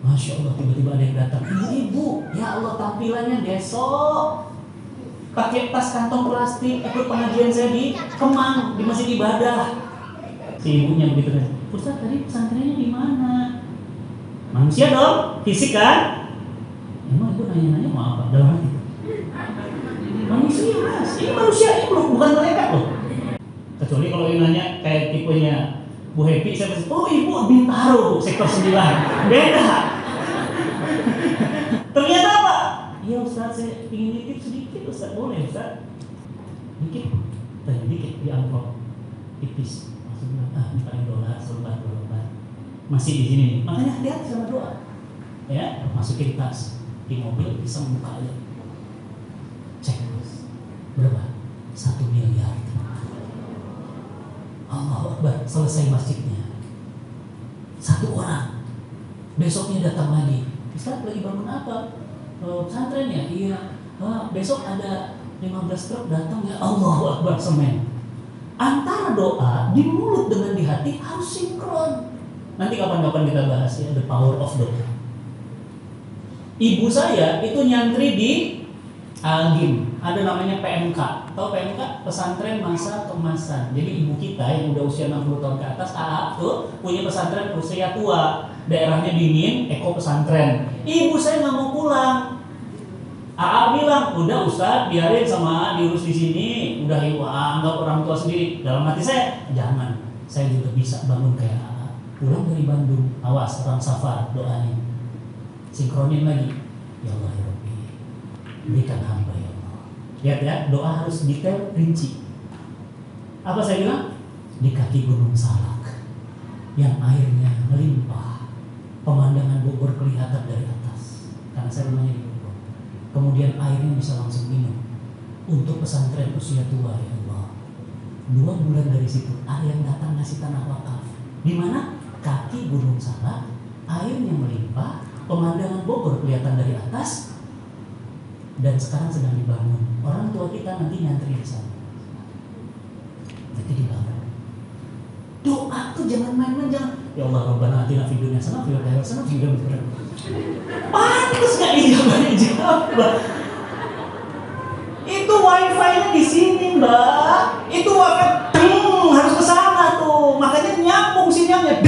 Masya Allah, tiba-tiba ada yang datang, ibu, ya Allah tampilannya besok pakai tas kantong plastik ikut pengajian saya di Kemang, di masjid ibadah. Si ibunya begitu kan, Ustaz tadi pesantrennya di mana? Manusia dong, fisik kan? Emang ibu nanya-nanya mau apa? Dalam hati. Manusia mas, ini manusia, ini bukan mereka loh. Kecuali kalau yang nanya kayak tipenya Bu Happy, saya pasti, oh ibu Bintaro, sektor 9. Beda. Ternyata apa? Iya Ustaz, saya ingin nitip sedikit Ustaz, boleh Ustaz? Dikit, tanya dikit di amplop, tipis. Masih bilang, ini paling dolar, $1 masih di sini. Makanya hati-hati sama doa. Ya, masukin tas di mobil, bisa membuka aja. Cek terus, berapa? 1 miliar. Allahu Akbar, selesai masjidnya. 1 orang. Besoknya datang lagi. Ustaz lagi bangun apa? Pesantren ya? Iya. Besok ada 15 truk datang ya. Allahu Akbar, semen. Antara doa di mulut dengan di hati harus sinkron. Nanti kapan-kapan kita bahas ya, the power of doa. Ibu saya itu nyantri di Algim, ada namanya PMK. Tahu PMK? Pesantren Masa Kemasan. Jadi ibu kita yang udah usia 60 tahun ke atas, AA tuh punya pesantren usia tua. Daerahnya dingin, eko pesantren. Ibu saya nggak mau pulang. AA bilang, udah Ustaz, biarin sama AA diurus di sini. Udah ibu anggap orang tua sendiri. Dalam hati saya, jangan. saya juga bisa bangun kayak AA. Pulang dari Bandung, awas orang safar, doain, sinkronin lagi. Ya Allah ya Rabbi, berikan hamba ya Allah. Lihat ya, doa harus detail, rinci. Apa saya bilang? Di kaki Gunung Salak yang airnya melimpah, pemandangan Bogor kelihatan dari atas, karena saya rumahnya di Bogor. Kemudian airnya bisa langsung minum. Untuk pesantren usia tua ya Allah, 2 bulan dari situ ada yang datang ngasih tanah wakaf. Di mana? Kaki Gunung Salak, airnya melimpah, pemandangan Bogor kelihatan dari atas, dan sekarang sedang dibangun. Orang tua kita nanti nyantri di sana. Nanti dibangun. Doa tuh jangan main-main, jangan. Ya Allah, Rabbana atina fid dunya hasanah wa fil akhirati hasanah wa qina adzaban nar. Pantes enggak ijabah. Itu wifi-nya di sini, Mbak. Itu wifi harus ke sana tuh. Makanya nyambung sinyalnya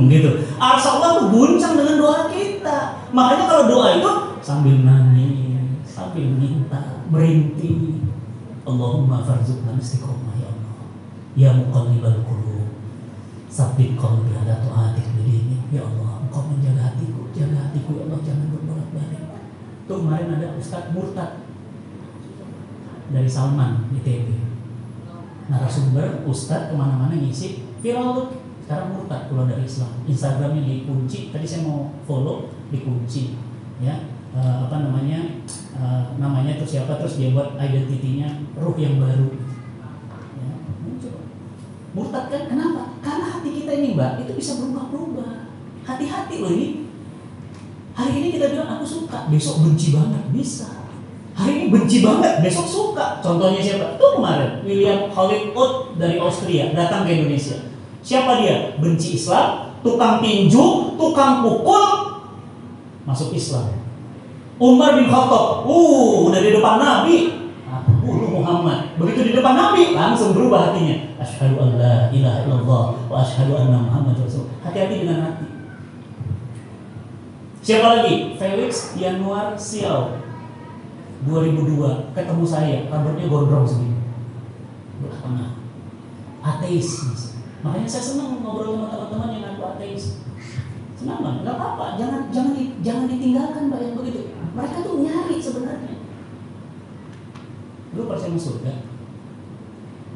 gitu. Arsy Allah tuh guncang dengan doa kita. Makanya kalau doa itu sambil nangis, sambil minta, berhenti. Allahumma farzuqna istiqomah ya Allah. Ya muqallibal qulub, tsabbit qalbi ala ta'atik bidinik. Ya Allah, Engkau menjaga hatiku, jaga hatiku ya Allah, jangan berbolak-balik. Tuh kemarin ada Ustadz murtad dari Salman ITB, narasumber Ustadz kemana-mana ngisi viral tuh, sekarang murtad keluar dari Islam, Instagramnya dikunci. Tadi saya mau follow, dikunci ya, namanya terus siapa, terus dia buat identitinya ruh yang baru ya, muncul. Murtad kan, kenapa? Karena hati kita ini Mbak, itu bisa berubah-ubah. Hati-hati loh ini. Hari ini kita bilang aku suka, besok benci banget, bisa. Hari ini benci banget, besok suka. Contohnya siapa? Tuh kemarin William Khalid Ut dari Austria datang ke Indonesia. Siapa dia? Benci Islam, tukang tinju, tukang pukul, masuk Islam. Umar bin Khattab, udah di depan Nabi, bunuh Muhammad. Begitu di depan Nabi, langsung berubah hatinya. Asyhadu an la ilaha illallah wa asyhadu anna Muhammad Rasulullah. Hati-hati dengan hati. Siapa lagi? Felix Yanuar Siau. 2002 ketemu saya, rambutnya gondrong segini, belah tengah, ateis. Makanya saya senang ngobrol sama teman-teman yang ngaku ateis. Senang banget, nggak apa-apa, jangan ditinggalkan Mbak yang begitu. Mereka tuh nyari sebenarnya. Lu percaya sama surga?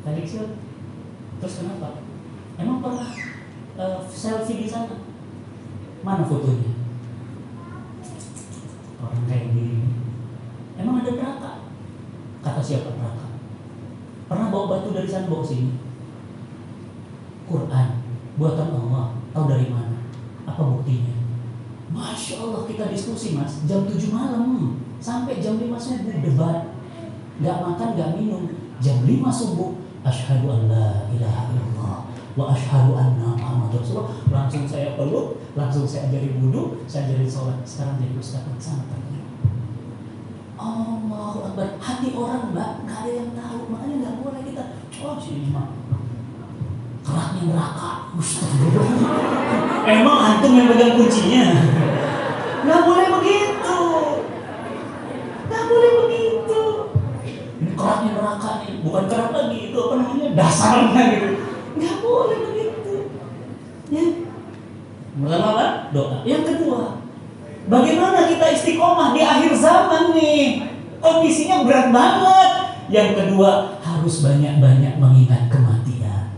Felix ya? Terus kenapa? Emang pernah selfie di sana? Mana fotonya? Orang kayak gini. Emang ada neraka? Kata siapa neraka? Pernah bawa batu dari sana bawa sini? Quran buatan Allah, tahu dari mana? Apa buktinya? Masya Allah, kita diskusi Mas, jam 7 malam sampai jam 5 subuh debat. Gak makan, gak minum. Jam 5 subuh, asyhadu an la ilaha illallah wa asyhadu anna Muhammad Rasulullah. Langsung saya peluk, langsung saya ajari wudu, saya ajari sholat. Sekarang jadi ustaz pesantren. Allahu Akbar. Hati orang Mbak, gak ada yang tahu. Makanya gak boleh kita sini mah keraknya neraka. Emang antum yang pegang kuncinya? Gak boleh begitu. Gak boleh begitu. Ini keraknya neraka nih, bukan kerak lagi, itu apa namanya, dasarnya gitu. Gak boleh begitu ya. Pertama apa? Doa. Yang kedua, bagaimana kita istiqomah di akhir zaman nih? Kondisinya berat banget. Yang kedua, harus banyak-banyak mengingat kematian.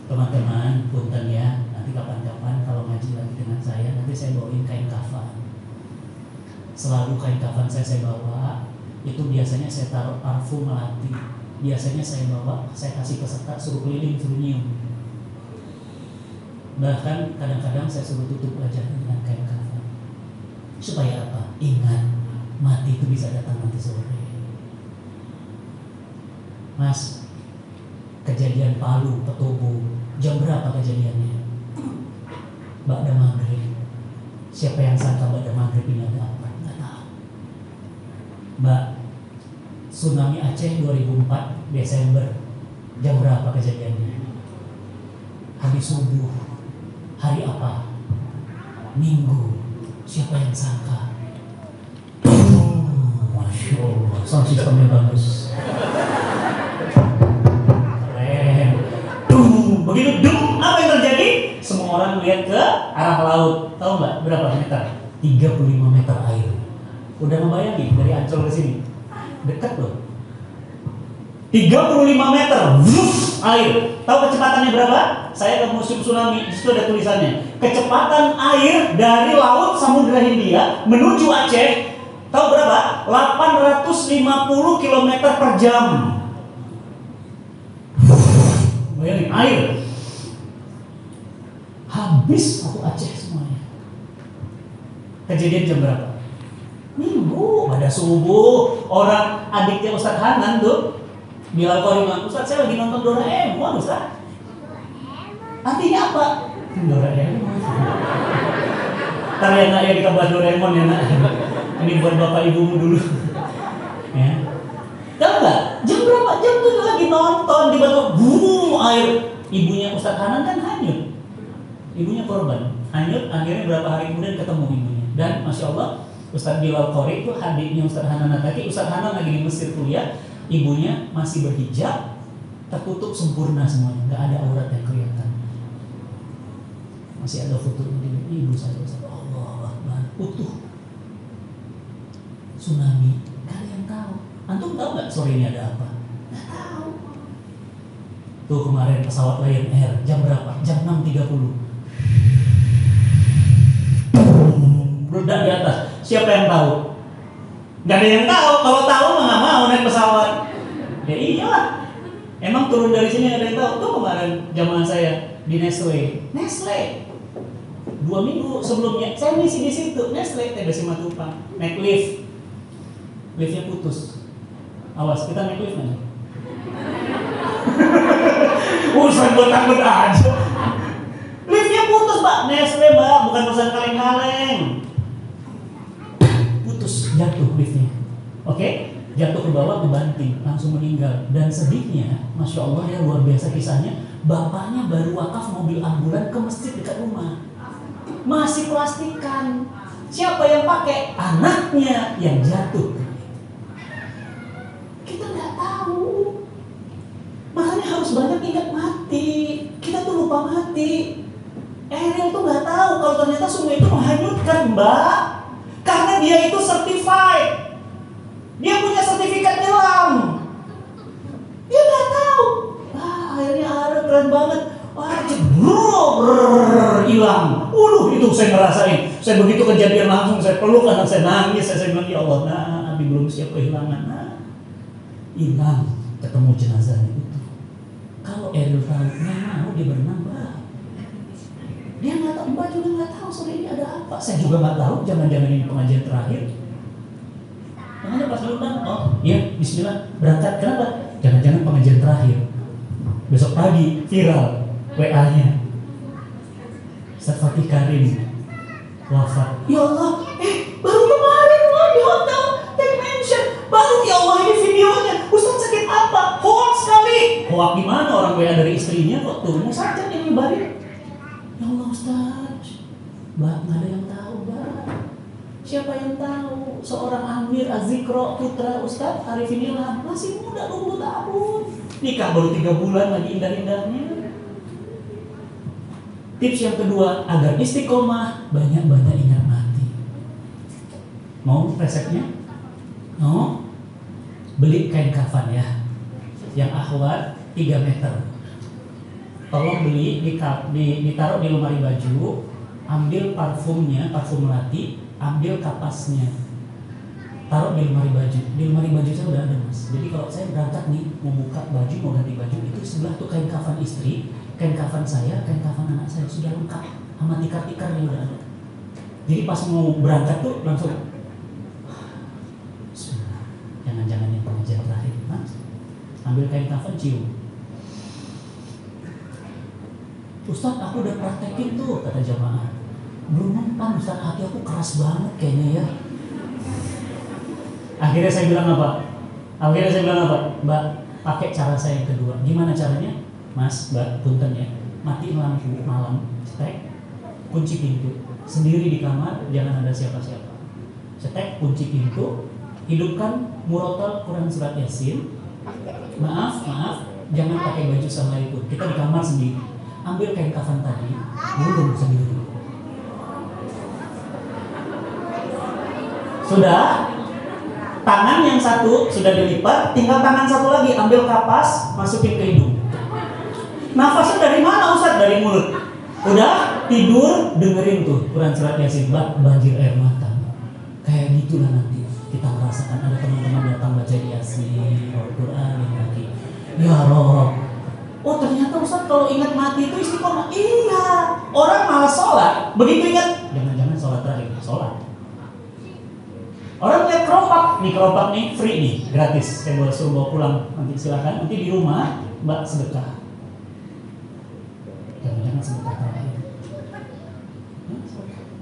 Teman-teman, punten ya, nanti kapan-kapan kalau ngaji lagi dengan saya, nanti saya bawain kain kafan. Selalu kain kafan saya bawa. Itu biasanya saya taruh parfum melati. Biasanya saya bawa, saya kasih peserta, suruh keliling, suruh nyium. Bahkan kadang-kadang saya suruh tutup wajahnya dengan kain kafan. Supaya apa? Ingat, mati itu bisa datang nanti sore. Mas, kejadian Palu, Petobo, jam berapa kejadiannya? Ba'da maghrib. Siapa yang sangka ba'da maghrib ini ada apa? Nggak tahu. Mbak, tsunami Aceh 2004 Desember, jam berapa kejadiannya? Hari subuh. Hari apa? Minggu. Siapa yang sangka? Masya Allah, sound sistemnya bagus. Keren. Begitu semua orang lihat ke arah laut. Tahu nggak berapa meter? 35 meter air. Udah ngebayangin dari Ancol ke sini? Dekat loh. 35 meter, wuff, air. Tahu kecepatannya berapa? Saya ke museum tsunami, di situ ada tulisannya. Kecepatan air dari laut Samudra Hindia menuju Aceh, tahu berapa? 850 km per jam. Bayangin, air. Habis aku Aceh semuanya. Kejadian jam berapa? Minggu, pada subuh. Orang adiknya Ustadz Hanan tuh Bilal Qori bilang, Ustadz saya lagi nonton Doraemon Ustadz. Artinya apa? Doraemon. Ntar ya nak ya kita bahas Doraemon ya nak. Ini buat bapak ibumu dulu. Ya. Tahu nggak? Jam berapa? Jam 7 lagi nonton tiba-tiba boom air. Ibunya Ustadz Hanan kan hanyut. Ibunya korban. Hanyut akhirnya berapa hari kemudian ketemu ibunya. Dan Masya Allah Ustadz Bilal Qori itu adiknya Ustadz Hanan Nataki. Ustadz Hanan lagi di Mesir kuliah. Ibunya masih berhijab, tertutup sempurna semuanya, nggak ada aurat yang kelihatan. Masih ada foto ibu saya, Allah Akbar, utuh. Tsunami, kalian tahu? Antum tahu nggak sore ini ada apa? Nggak tahu. Tuh kemarin pesawat Lion Air, jam berapa? Jam 6.30. Meledak di atas. Siapa yang tahu? Gak ada yang tahu. Kalau tahu mah nggak mau naik pesawat. Ya iyalah. Emang turun dari sini ada yang tahu. Tuh kemarin jamaah saya di Nestle. 2 minggu sebelumnya saya ngisi di situ. Nestle TB Simatupang. Naik lift. Liftnya putus. Awas kita naik lift nih. Urusan buat takut aja. Liftnya putus Pak. Nestle Mbak, bukan urusan kaleng-kaleng. Jatuh liftnya, oke? Jatuh ke bawah, kebanting, langsung meninggal. Dan sedihnya, Masya Allah ya luar biasa kisahnya. Bapaknya baru wakaf mobil ambulan ke masjid dekat rumah, masih plastikan. Siapa yang pakai? Anaknya yang jatuh. Kita nggak tahu, makanya harus banyak ingat mati. Kita tuh lupa mati. Ariel tuh nggak tahu kalau ternyata sungai itu menghanyutkan Mbak. Karena dia itu certified. Dia punya sertifikat nyelam. Dia nggak tahu. Airnya ada keren banget. Hilang. Itu saya ngerasain. Saya begitu kejadian langsung saya peluk anak saya nangis. Saya bilang ya Allah, nah, Abi belum siap kehilangan. Nah, hilang. Ketemu jenazahnya itu. Kalau Ariel tahu, nggak mau dia berenang Mbak. Dia nggak tahu, Mbak juga nggak tahu sore ini ada apa. Saya juga nggak tahu. Jangan-jangan ini pengajian terakhir. Makanya pas undang, oh iya Bismillah berangkat. Kenapa? Jangan-jangan pengajian terakhir. Besok pagi viral WA-nya. Ustaz Fatih Karim wafat. Ya Allah, baru kemarin loh di hotel Tech Mansion. Baru ya Allah ini videonya. Ustaz sakit apa? Hoax sekali. Hoax gimana? Orang WA dari istrinya kok tuh mau saja yang nyebarin. Ya Allah Ustaz, Mbak, nggak ada yang tahu Mbak. Siapa yang tahu? Seorang Amir Azikro putra Ustaz Arifin Ilham masih muda 20 tahun. Nikah baru 3 bulan lagi indah-indahnya. Tips yang kedua, agar istiqomah, banyak-banyak ingat mati. Mau resepnya? No? Beli kain kafan ya, yang ahwat 3 meter. Tolong beli, ditaruh di lemari baju, ambil parfumnya, parfum melati, ambil kapasnya, taruh di lemari baju. Di lemari baju saya udah ada Mas. Jadi kalau saya berangkat nih, mau buka baju, mau ganti baju, itu sebelah tuh kain kafan istri, kain kafan saya, kain kafan anak saya sudah lengkap, sama tikar-tikarnya udah ada. Jadi pas mau berangkat tuh langsung, jangan-jangan yang pengajian terakhir, Mas. Ambil kain kafan, cium. Ustaz, aku udah praktekin tuh, kata jamaah. Belum mempan Ustaz, hati aku keras banget kayaknya ya. Akhirnya saya bilang apa? Mbak, pakai cara saya yang kedua. Gimana caranya? Mas, Mbak, punten ya. Matiin lampu malam, cetek, kunci pintu. Sendiri di kamar, jangan ada siapa-siapa. Cetek, kunci pintu, hidupkan murotal Quran surat Yasin. Maaf, jangan pakai baju sehelai pun. Kita di kamar sendiri. ambil kain kafan tadi, gulung sendiri. Sudah, tangan yang satu sudah dilipat, tinggal tangan satu lagi ambil kapas, masukin ke hidung. Nafasnya dari mana Ustaz? Dari mulut. Udah tidur, dengerin tuh Quran surat Yasin, banjir air mata. Kayak gitulah nanti kita merasakan ada teman-teman datang baca Yasin, Al-Quran lagi. Ya Rob, oh ternyata Ustaz kalau ingat mati itu istiqomah. Iya, orang malas sholat, begitu ingat, jangan-jangan sholat terakhir, sholat. Orang lihat keropak nih free nih, gratis. Saya boleh suruh bawa pulang, nanti silakan. Nanti di rumah Mbak sedekah. Jangan-jangan sedekah terakhir.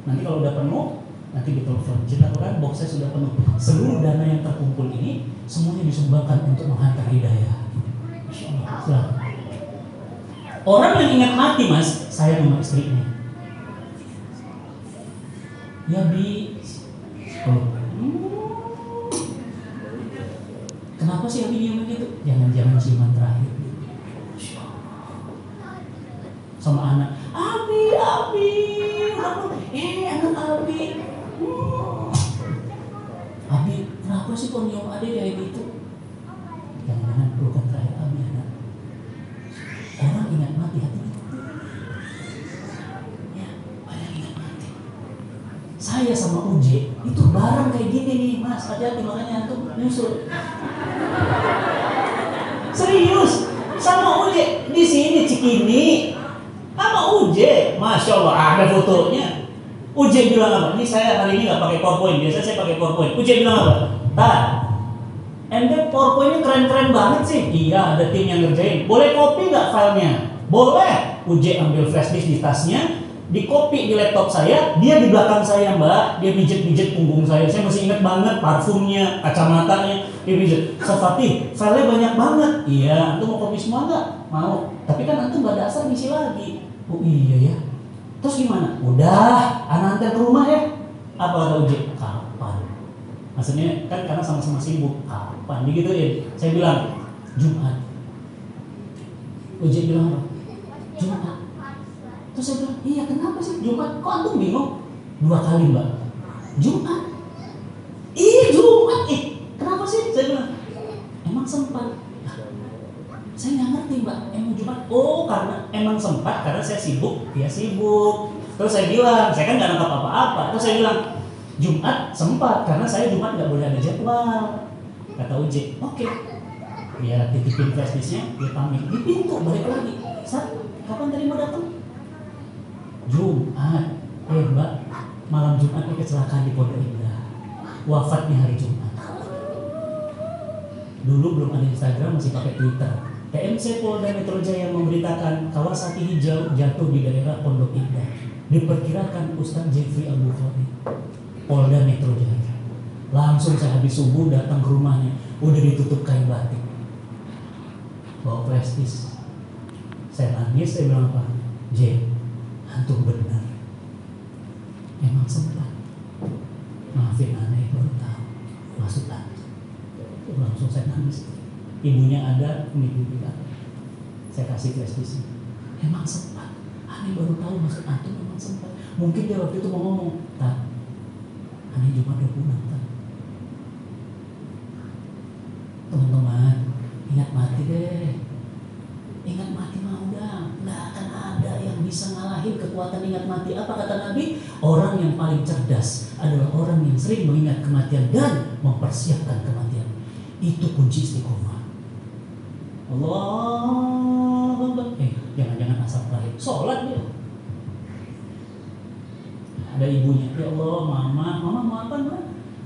Nanti kalau udah penuh, nanti ditelepon. Cinta Quran box saya sudah penuh. Seluruh dana yang terkumpul ini semuanya disumbangkan untuk menghantar hidayah. Insyaallah. Orang yang ingat mati Mas, saya sama istrinya. Ya Bi, kenapa sih Abi diem gitu? Jangan-jangan ciuman terakhir. Sama anak, Abi, anak Abi. Abi, kenapa sih kok nyium adek kayak gitu? Jangan-jangan pelukan terakhir Abi anak. Orang ingat mati hati. Ya, banyak ingat mati. Saya sama Uje itu bareng kayak gini nih Mas, hati-hati makanya antum nyusul. Serius, sama Uje di sini Cikini, sama Uje, masya Allah ada fotonya. Uje bilang apa? Ini saya hari ini nggak pakai PowerPoint, biasa saya pakai PowerPoint. Uje bilang apa? Ente PowerPoint-nya keren-keren banget sih. Iya, ada tim yang ngerjain. Boleh copy nggak filenya? Boleh. Uje ambil flash disk di tasnya, di copy di laptop saya, dia di belakang saya Mbak, dia pijet-pijet punggung saya masih ingat banget parfumnya, kacamatanya, dia pijet. Fatih, filenya banyak banget. Iya, antum mau copy semua nggak? Mau. Tapi kan antum nggak dasar ngisi lagi. Oh iya ya. Terus gimana? Udah, anak antar ke rumah ya. Apa kata Uji? Kapan? Maksudnya kan karena sama-sama sibuk. Kapan? Begitu ya. Saya bilang Jumat. Uji bilang apa? Jumat. Terus saya bilang, iya kenapa sih Jumat? Kok antum bingung? 2 kali Mbak. Jumat. Iya Jumat. Kenapa sih? Saya bilang, emang sempat. Saya nggak ngerti Mbak, emang Jumat? Oh karena emang sempat, karena saya sibuk, dia sibuk. Terus saya bilang, saya kan nggak nangkap apa-apa. Terus saya bilang, Jumat sempat, karena saya Jumat nggak boleh ada jadwal. Kata Uji, oke. Dia titipin flash disknya, dia pamit. Di pintu, balik lagi. Saat, kapan tadi mau datang? Jumat. Mbak, malam Jumat ini kecelakaan di Pondok Indah. Wafatnya hari Jumat. Dulu belum ada Instagram, masih pakai Twitter. TMC Polda Metro Jaya memberitakan Kawasaki hijau jatuh di daerah Pondok Indah. Diperkirakan Ustaz Jeffrey Abu Khalid, Polda Metro Jaya. Langsung saya habis subuh datang ke rumahnya, udah ditutup kain batik, bawa flash disk. Saya nangis, saya bilang apa? J, antum benar. Emang sempat. Maafin aneh baru tahu. Maksud aneh. Langsung saya nangis. Ibunya ada, ibu bilang, saya kasih flash disk. Emang sempat. Aneh baru tahu maksud antum memang sempat. Mungkin dia waktu itu mau ngomong, tak, aneh cuma 2 bulan, tak. Teman-teman, ingat mati deh. Ingat mati mah udah, nggak akan ada yang bisa ngalahin kekuatan ingat mati. Apa kata Nabi? Orang yang paling cerdas adalah orang yang sering mengingat kematian dan mempersiapkan kematian. Itu kunci istiqomah. Allah, jangan-jangan asap terakhir. Sholat dia. Ada ibunya, ya Allah, mama mau apa Mbak?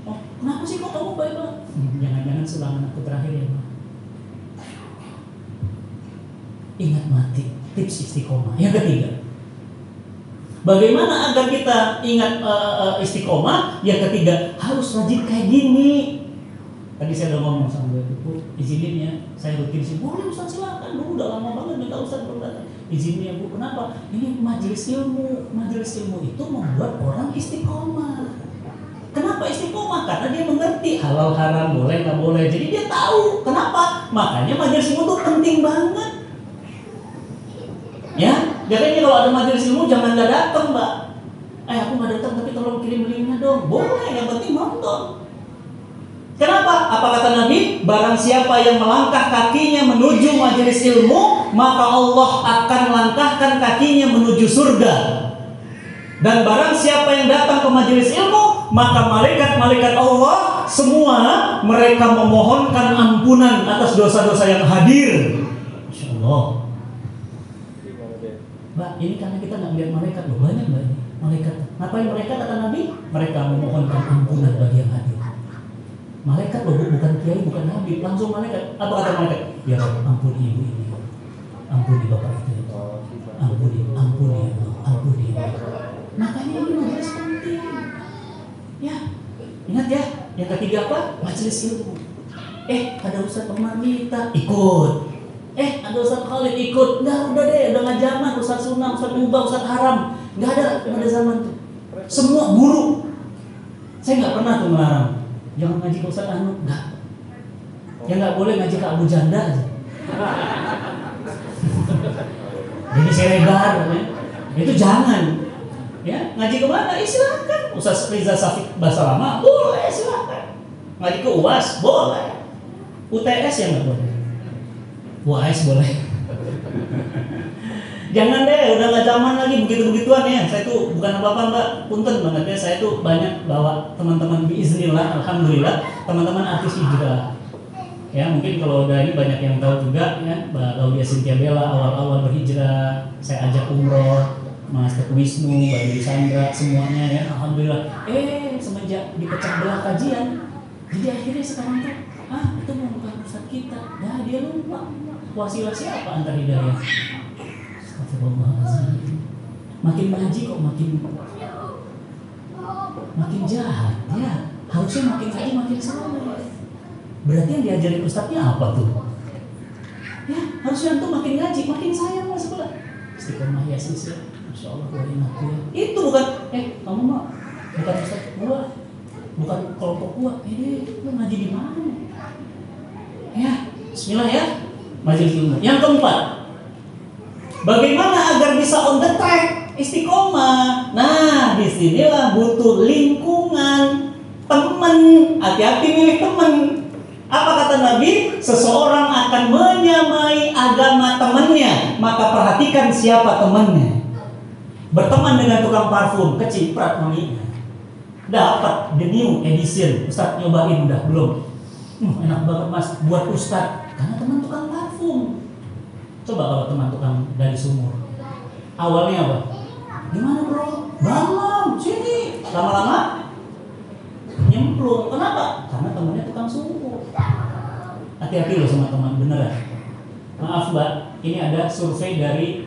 Oh, kenapa sih kok kamu baik banget? Jangan-jangan sulangan aku terakhir ya Mbak. Ingat mati, tips istiqomah. Yang ketiga, bagaimana agar kita ingat istiqomah? Yang ketiga, harus rajin kayak gini. Tadi saya udah ngomong sama dia, Bu, izinin ya, saya rutin sih. Boleh Ustaz, silakan. Dulu udah lama banget minta Ustaz belum datang. Izinin ya Bu, kenapa? Ini majelis ilmu. Majelis ilmu itu membuat orang istiqomah. Kenapa istiqomah? Karena dia mengerti halal haram, boleh nggak boleh. Jadi dia tahu. Kenapa? Makanya majelis ilmu itu penting banget. Ya, Jadinya kalau ada majelis ilmu jangan nggak datang, Mbak. Aku nggak datang tapi tolong kirim linknya dong. Boleh, yang penting nonton. Kenapa? Apa kata Nabi? Barang siapa yang melangkah kakinya menuju majelis ilmu, maka Allah akan langkahkan kakinya menuju surga. Dan barang siapa yang datang ke majelis ilmu, maka malaikat-malaikat Allah semua mereka memohonkan ampunan atas dosa-dosa yang hadir. Masya Allah. Mbak, ini karena kita nggak melihat malaikat loh, banyak Mbak ini malaikat. Ngapain mereka kata Nabi? Mereka memohonkan ampunan bagi yang hadir. Malaikat loh, bukan kiai, bukan nabi, langsung malaikat. Apa kata malaikat? Ya Rabb, ampuni ibu ini, ampuni bapak itu, ampuni ya Allah, ampuni ya Allah. Makanya ini majelis penting. Ya, ingat ya. Yang ketiga apa? Majelis ilmu. Ada Ustaz Umar Mita, ikut. Ada Ustaz Khalid, ikut. Udah deh, udah nggak zaman. Ustaz Sunnah, Ustaz Ubah, Ustaz Haram, nggak ada pada zaman tuh. Semua guru. Saya nggak pernah tuh melarang. Jangan ngaji ke Ustaz Anu, enggak. Ya nggak boleh ngaji ke Abu Janda aja. Jadi selebar, ya. Itu jangan. Ya, ngaji ke mana? Silakan. Ustaz Riza Syafiq bahasa lama, boleh silakan. Ngaji ke UAS, boleh. UTS yang nggak boleh. UAS boleh. Jangan deh, udah nggak zaman lagi begitu-begituan ya. Saya tuh bukan apa-apa Mbak, punten banget ya. Saya tuh banyak bawa teman-teman biiznillah, alhamdulillah, teman-teman artis hijrah. Ya mungkin kalau dari banyak yang tahu juga ya, Mbak Laudia Cynthia Bella awal-awal berhijrah, saya ajak umroh, Mas Teguh Wisnu, Mbak Dewi Sandra, semuanya ya, alhamdulillah. Semenjak dipecah belah kajian, jadi akhirnya sekarang tuh, itu bukan urusan kita. Nah dia lupa wasilah siapa antar hidayah. Makin ngaji kok makin jahat ya. Harusnya makin ngaji makin salah. Berarti yang diajarin ustadznya apa tuh? Ya harusnya tuh makin ngaji makin sayang mas sekolah. Istiqomah ya sis ya. Masya Allah enak ya. Itu bukan kamu mah bukan ustadz gua, bukan kelompok gua. Lu ngaji di mana? Ya Bismillah ya. Majelis ilmu. Yang keempat, bagaimana agar bisa on the track istiqomah? Nah, disinilah butuh lingkungan, teman. Hati-hati milih teman. Apa kata Nabi? Seseorang akan menyamai agama temannya, maka perhatikan siapa temannya. Berteman dengan tukang parfum, keciprat wanginya. Dapat the new edition. Ustaz nyobain udah belum? Enak banget mas, buat Ustaz. Karena teman tukang parfum. Coba kalau teman tukang dari sumur, awalnya apa? Gimana bro? Bangun, sini. Lama-lama nyemplung. Kenapa? Karena temannya tukang sumur. Hati-hati loh sama teman, beneran. Maaf mbak, ini ada survei dari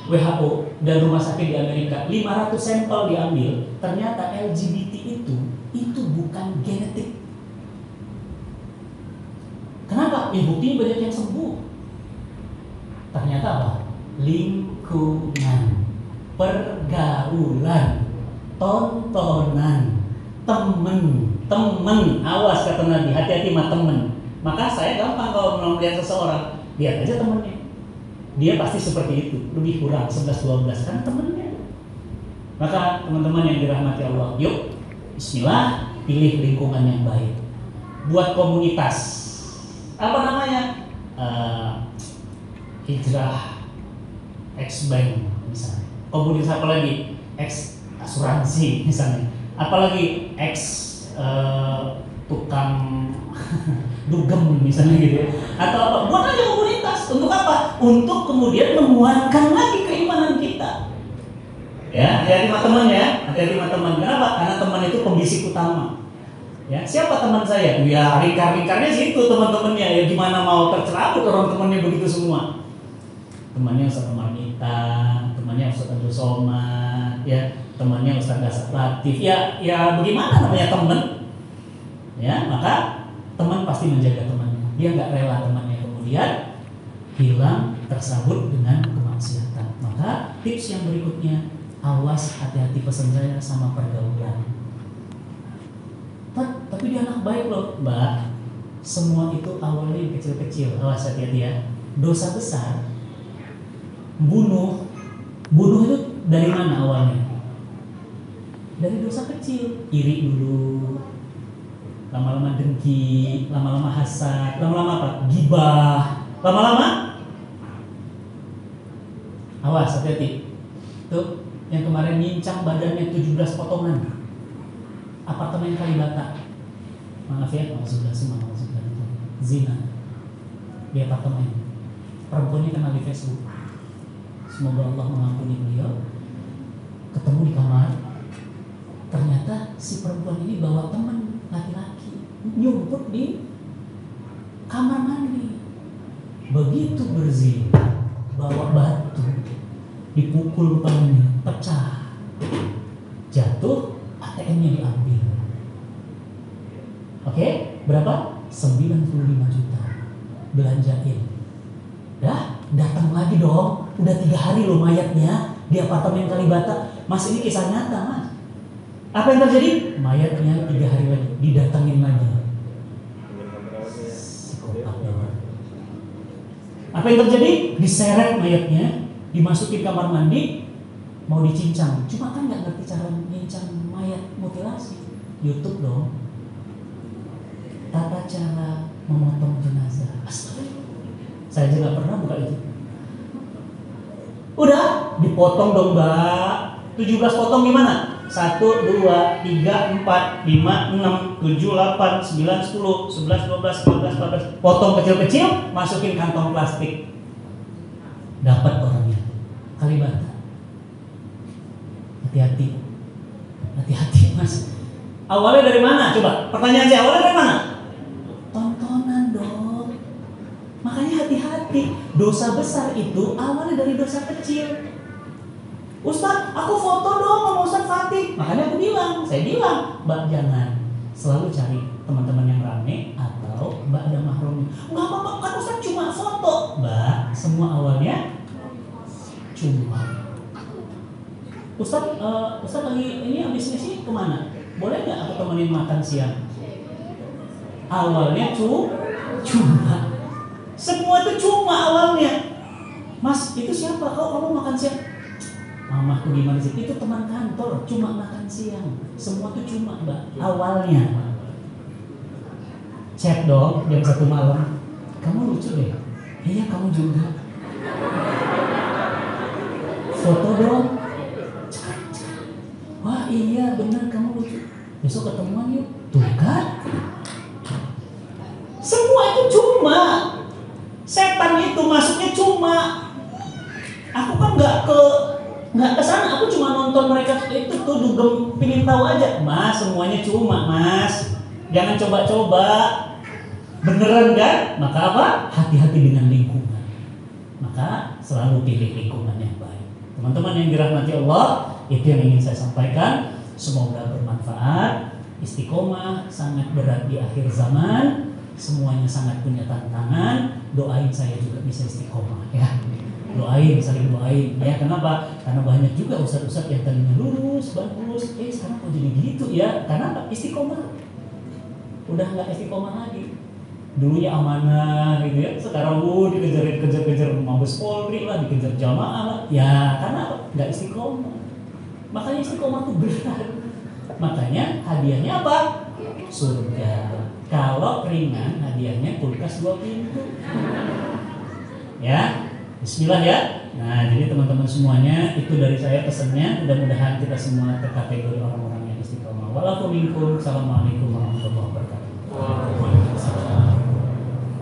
WHO dan rumah sakit di Amerika. 500 sampel diambil, ternyata LGBT itu bukan genetik. Kenapa? Buktinya banyak yang sembuh. Ternyata apa? Lingkungan, pergaulan, tontonan, temen. Awas kata Nabi, hati-hati sama temen. Maka saya gampang kalau melihat seseorang, lihat aja temennya. Dia pasti seperti itu, lebih kurang 11-12 kan temennya. Maka teman-teman yang dirahmati Allah, yuk bismillah, pilih lingkungan yang baik. Buat komunitas. Apa namanya? Hijrah, X-Bank misalnya. Komunitas apa lagi? X asuransi misalnya. Apalagi X tukang dugem misalnya gitu ya. Atau apa? Buat aja komunitas. Untuk apa? Untuk kemudian menguatkan lagi keimanan kita. Ya, hati-hati sama teman ya. Hati-hati sama teman. Kenapa? Karena teman itu pembisik utama. Ya, siapa teman saya? Ya, ringkar-ringkarnya situ teman-temannya. Ya gimana mau tercerabut orang temannya begitu semua. Temannya Ustaz Umar Mita, temannya Ustaz Abdul Somad, ya, temannya Ustaz Dasar Latif. Ya bagaimana namanya teman? Ya, maka teman pasti menjaga temannya. Dia nggak rela temannya kemudian hilang tersabut dengan kemaksiatan. Maka tips yang berikutnya, awas hati-hati pesan saya sama pergaulan. Tapi dia anak baik loh, Mbak. Semua itu awalnya yang kecil-kecil. Awas hati-hati ya. Dosa besar Bunuh itu dari mana awalnya? Dari dosa kecil. Iri dulu, lama-lama dengki, lama-lama hasad, lama-lama apa? Gibah, lama-lama awas, hati-hati. Tuh, yang kemarin nyincang badannya 17 potongan, apartemen Kalibata. Maaf ya, maksudnya zina di apartemen. Perempuannya kenal di Facebook. Semoga Allah mengampuni beliau. Ketemu di kamar, ternyata si perempuan ini bawa teman laki-laki nyumput di kamar mandi. Begitu berzina, bawa batu, dipukul kepalanya, pecah, jatuh, ATM-nya diambil. Oke, berapa? 95 juta belanjain. Dah, datang lagi dong. Udah 3 hari loh mayatnya di apartemen Kalibata. Mas, ini kisah nyata, Mas. Apa yang terjadi? Mayatnya 3 hari lagi didatangin lagi. Psikopat banget. Apa yang terjadi? Diseret mayatnya, dimasukin kamar mandi, mau dicincang. Cuma kan nggak ngerti cara cincang mayat mutilasi. YouTube dong. Tata cara memotong jenazah. Astagfirullah. Saya juga pernah buka itu. Udah dipotong dong, Mbak. 17 potong gimana? 1, 2, 3, 4, 5, 6, 7, 8, 9, 10, 11, 12, 13, 14. Potong kecil-kecil, masukin kantong plastik. Dapat orangnya. Kalibata. Hati-hati. Hati-hati, Mas. Awalnya dari mana? Coba, pertanyaan saya, awalnya dari mana? Tontonan dong. Makanya hati-hati. Dosa besar itu awalnya dari dosa kecil. Ustaz, aku foto dong sama Ustaz Fatih. Makanya aku bilang, saya bilang, Mbak jangan selalu cari teman-teman yang rame atau Mbak ada mahrum. Enggak apa-apa, kan Ustaz cuma foto. Mbak, semua awalnya cuma. Ustaz lagi ini habis ngisi kemana? Boleh nggak aku temenin makan siang? Awalnya cuma. Semua itu cuma awalnya. Mas, itu siapa? Kamu makan siang? Mamahku gimana sih? Itu teman kantor, cuma makan siang. Semua itu cuma, Mbak. Awalnya. Chat dong jam 1 malam. Kamu lucu deh. Iya, kamu juga. Foto dong. Wah iya benar, kamu lucu. Besok ketemuan yuk. Tuh kan. Semua itu cuma. Setan itu masuknya cuma. Aku kan nggak ke sana. Aku cuma nonton mereka itu tuh dugem, pingin tahu aja. Mas, semuanya cuma, Mas. Jangan coba-coba. Beneran kan? Maka apa? Hati-hati dengan lingkungan. Maka selalu pilih lingkungan yang baik. Teman-teman yang dirahmati Allah, itu yang ingin saya sampaikan. Semoga bermanfaat. Istiqomah sangat berat di akhir zaman. Semuanya sangat punya tantangan. Doain saya juga bisa istiqomah ya. Doain, saling doain ya. Kenapa? Karena banyak juga ustadz-ustadz yang tadinya lurus, bagus, sekarang kok jadi gitu ya. Karena istiqomah udah nggak istiqomah lagi. Dulunya amanah gitu ya, sekarang dikejar Mabes Polri lah, dikejar jamaah lah. Ya karena apa? Nggak istiqomah. Makanya istiqomah tuh berat. Makanya hadiahnya apa? Surga. Kalau ringan hadiahnya kulkas 2 pintu. Ya. Bismillah ya. Nah, jadi teman-teman semuanya, itu dari saya pesannya. Mudah-mudahan kita semua terkategori orang-orang yang istiqomah. Walaupun minkum. Assalamualaikum warahmatullahi wabarakatuh.